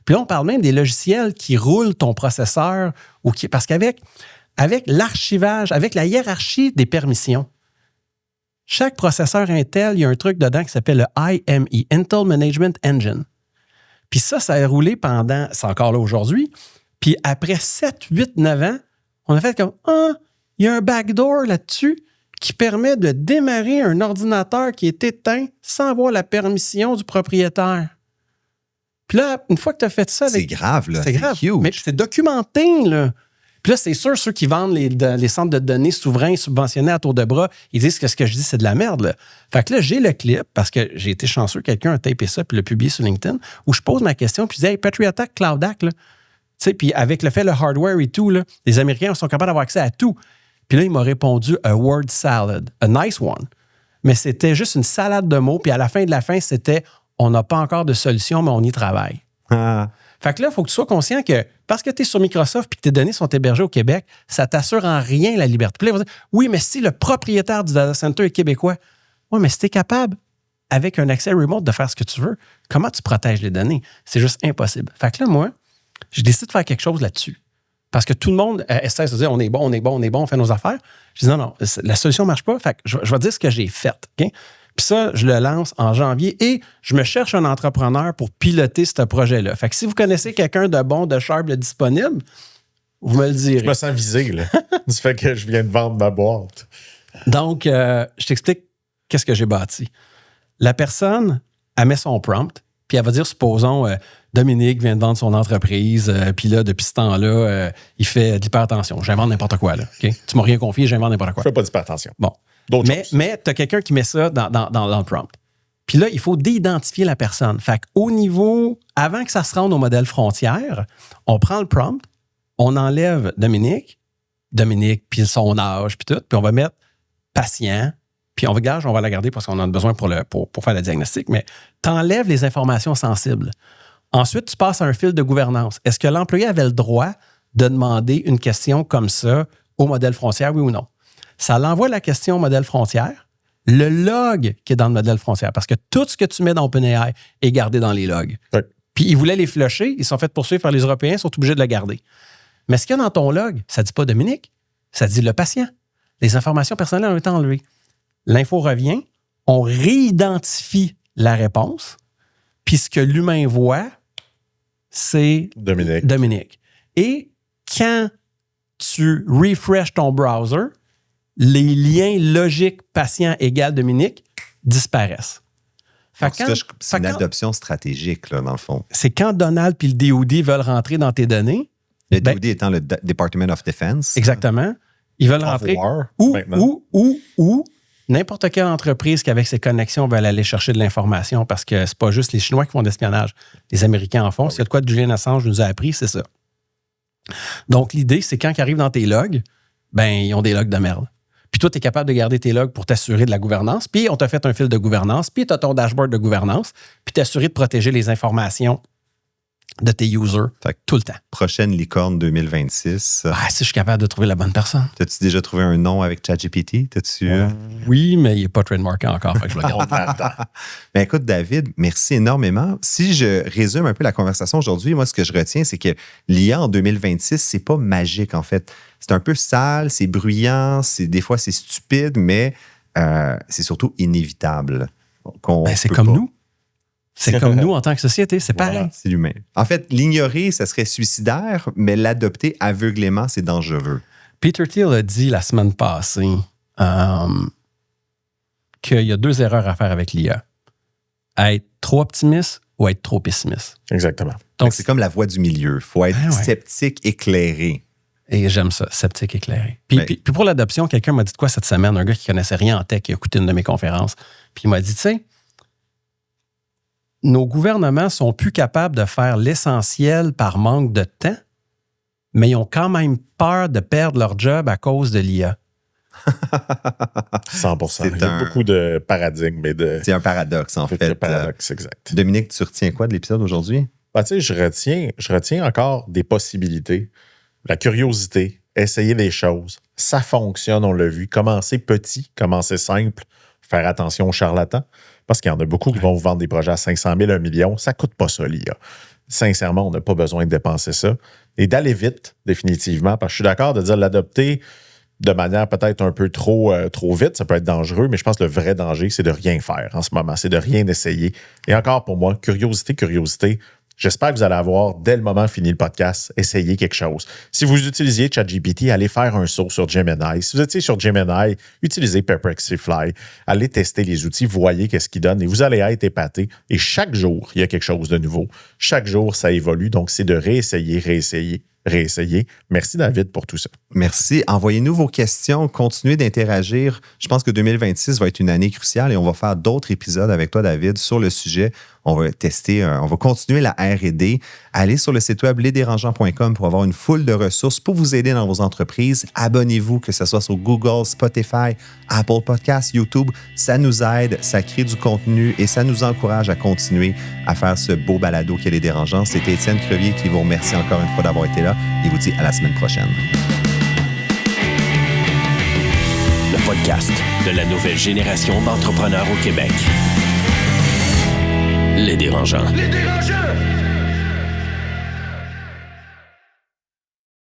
puis là, on parle même des logiciels qui roulent ton processeur, parce qu'avec l'archivage, avec la hiérarchie des permissions, chaque processeur Intel, il y a un truc dedans qui s'appelle le IME, Intel Management Engine. Puis ça a roulé pendant, c'est encore là aujourd'hui, puis après 7, 8, 9 ans, on a fait comme, il y a un backdoor là-dessus qui permet de démarrer un ordinateur qui est éteint sans avoir la permission du propriétaire. Puis là, une fois que tu as fait ça... C'est grave, là. C'est grave. Huge. Mais c'est documenté, là. Puis là, c'est sûr, ceux qui vendent les centres de données souverains subventionnés à tour de bras, ils disent que ce que je dis, c'est de la merde, là. Fait que là, j'ai le clip, parce que j'ai été chanceux, quelqu'un a tapé ça puis l'a publié sur LinkedIn, où je pose ma question, puis je dis, hey, Patriot Act, Cloud Act, là. Tu sais, puis avec le fait, le hardware et tout, là, les Américains sont capables d'avoir accès à tout. Puis là, il m'a répondu, a word salad, a nice one. Mais c'était juste une salade de mots, puis à la fin de la fin, c'était, on n'a pas encore de solution, mais on y travaille. Fait que là, il faut que tu sois conscient que parce que tu es sur Microsoft et que tes données sont hébergées au Québec, ça t'assure en rien la liberté. Puis là, ils vont dire, oui, mais si le propriétaire du data center est québécois, oui, mais si tu es capable, avec un accès remote, de faire ce que tu veux, comment tu protèges les données? C'est juste impossible. Fait que là, moi, je décide de faire quelque chose là-dessus. Parce que tout le monde essaie de se dire, on est bon, on fait nos affaires. Je dis, non, la solution ne marche pas. Fait que je vais dire ce que j'ai fait. OK? Puis ça, je le lance en janvier et je me cherche un entrepreneur pour piloter ce projet-là. Fait que si vous connaissez quelqu'un de bon, de sharp, de disponible, vous me le direz. Je me sens visé, là. Ça fait que je viens de vendre ma boîte. Donc, je t'explique qu'est-ce que j'ai bâti. La personne, elle met son prompt, puis elle va dire, supposons, Dominique vient de vendre son entreprise, puis là, depuis ce temps-là, il fait de l'hypertension. J'invente n'importe quoi, là. Okay? Tu m'as rien confié, j'invente n'importe quoi. Je fais pas d'hypertension. Bon. Mais tu as quelqu'un qui met ça dans le prompt. Puis là, il faut déidentifier la personne. Fait qu'au niveau, avant que ça se rende au modèle frontière, on prend le prompt, on enlève Dominique, puis son âge, puis tout, puis on va mettre patient, puis on va la garder parce qu'on en a besoin pour faire le diagnostic, mais tu enlèves les informations sensibles. Ensuite, tu passes à un fil de gouvernance. Est-ce que l'employé avait le droit de demander une question comme ça au modèle frontière, oui ou non? Ça l'envoie la question au modèle frontière, le log qui est dans le modèle frontière, parce que tout ce que tu mets dans OpenAI est gardé dans les logs. Oui. Puis ils voulaient les flusher, ils sont fait poursuivre par les Européens, ils sont obligés de le garder. Mais ce qu'il y a dans ton log, ça ne dit pas Dominique, ça dit le patient. Les informations personnelles ont été enlevées. L'info revient, on réidentifie la réponse, puis ce que l'humain voit, c'est Dominique. Et quand tu refreshes ton browser, les liens logiques patient égale Dominique disparaissent. C'est une adoption stratégique, là, dans le fond. C'est quand Donald puis le DOD veulent rentrer dans tes données. Le DOD étant le Department of Defense. Exactement. Ils veulent rentrer. Ou n'importe quelle entreprise qui, avec ses connexions, va aller chercher de l'information parce que c'est pas juste les Chinois qui font de l'espionnage. Les Américains en font. C'est de quoi Julian Assange nous a appris, c'est ça. Donc, l'idée, c'est quand ils arrivent dans tes logs, ben ils ont des logs de merde. Puis toi, tu es capable de garder tes logs pour t'assurer de la gouvernance. Puis on t'a fait un fil de gouvernance. Puis tu as ton dashboard de gouvernance. Puis t'assurer de protéger les informations de tes users tout le temps. Prochaine licorne 2026. Si je suis capable de trouver la bonne personne. T'as-tu déjà trouvé un nom avec ChatGPT? Oui, mais il n'est pas trademarké encore. Fait que je le garde. Ben écoute, David, merci énormément. Si je résume un peu la conversation aujourd'hui, moi, ce que je retiens, c'est que l'IA en 2026, c'est pas magique, en fait. C'est un peu sale, c'est bruyant, des fois, c'est stupide, mais c'est surtout inévitable. C'est comme nous. C'est comme nous en tant que société, c'est pareil. C'est l'humain. En fait, l'ignorer, ça serait suicidaire, mais l'adopter aveuglément, c'est dangereux. Peter Thiel a dit la semaine passée qu'il y a 2 erreurs à faire avec l'IA. Être trop optimiste ou être trop pessimiste. Exactement. Donc, c'est comme la voie du milieu. Il faut être sceptique, éclairé. Et j'aime ça, sceptique, éclairé. Puis pour l'adoption, quelqu'un m'a dit de quoi cette semaine? Un gars qui connaissait rien en tech, qui a écouté une de mes conférences. Puis il m'a dit, tu sais, nos gouvernements sont plus capables de faire l'essentiel par manque de temps, mais ils ont quand même peur de perdre leur job à cause de l'IA. 100%. Il y a beaucoup de paradigmes. C'est un paradoxe, en fait. C'est un paradoxe, exact. Dominique, tu retiens quoi de l'épisode aujourd'hui? Tu sais, je retiens encore des possibilités. La curiosité, essayer des choses. Ça fonctionne, on l'a vu. Commencer petit, commencer simple, faire attention aux charlatans. Parce qu'il y en a beaucoup qui vont vous vendre des projets à 500 000, 1 million. Ça ne coûte pas ça, l'IA. Sincèrement, on n'a pas besoin de dépenser ça. Et d'aller vite, définitivement, parce que je suis d'accord de dire l'adopter de manière peut-être un peu trop vite. Ça peut être dangereux, mais je pense que le vrai danger, c'est de rien faire en ce moment. C'est de rien essayer. Et encore pour moi, curiosité. J'espère que vous allez avoir, dès le moment fini le podcast, essayé quelque chose. Si vous utilisiez ChatGPT, allez faire un saut sur Gemini. Si vous étiez sur Gemini, utilisez Perplexify. Allez tester les outils, voyez qu'est-ce qu'ils donnent et vous allez être épaté. Et chaque jour, il y a quelque chose de nouveau. Chaque jour, ça évolue. Donc, c'est de réessayer. Merci, David, pour tout ça. Merci. Envoyez-nous vos questions. Continuez d'interagir. Je pense que 2026 va être une année cruciale et on va faire d'autres épisodes avec toi, David, sur le sujet. On va tester, on va continuer la R&D. Allez sur le site web lesdérangeants.com pour avoir une foule de ressources pour vous aider dans vos entreprises. Abonnez-vous, que ce soit sur Google, Spotify, Apple Podcasts, YouTube. Ça nous aide, ça crée du contenu et ça nous encourage à continuer à faire ce beau balado qu'est Les Dérangeants. C'était Étienne Crevier qui vous remercie encore une fois d'avoir été là et vous dit à la semaine prochaine. Le podcast de la nouvelle génération d'entrepreneurs au Québec. Les Dérangeants. Les Dérangeants!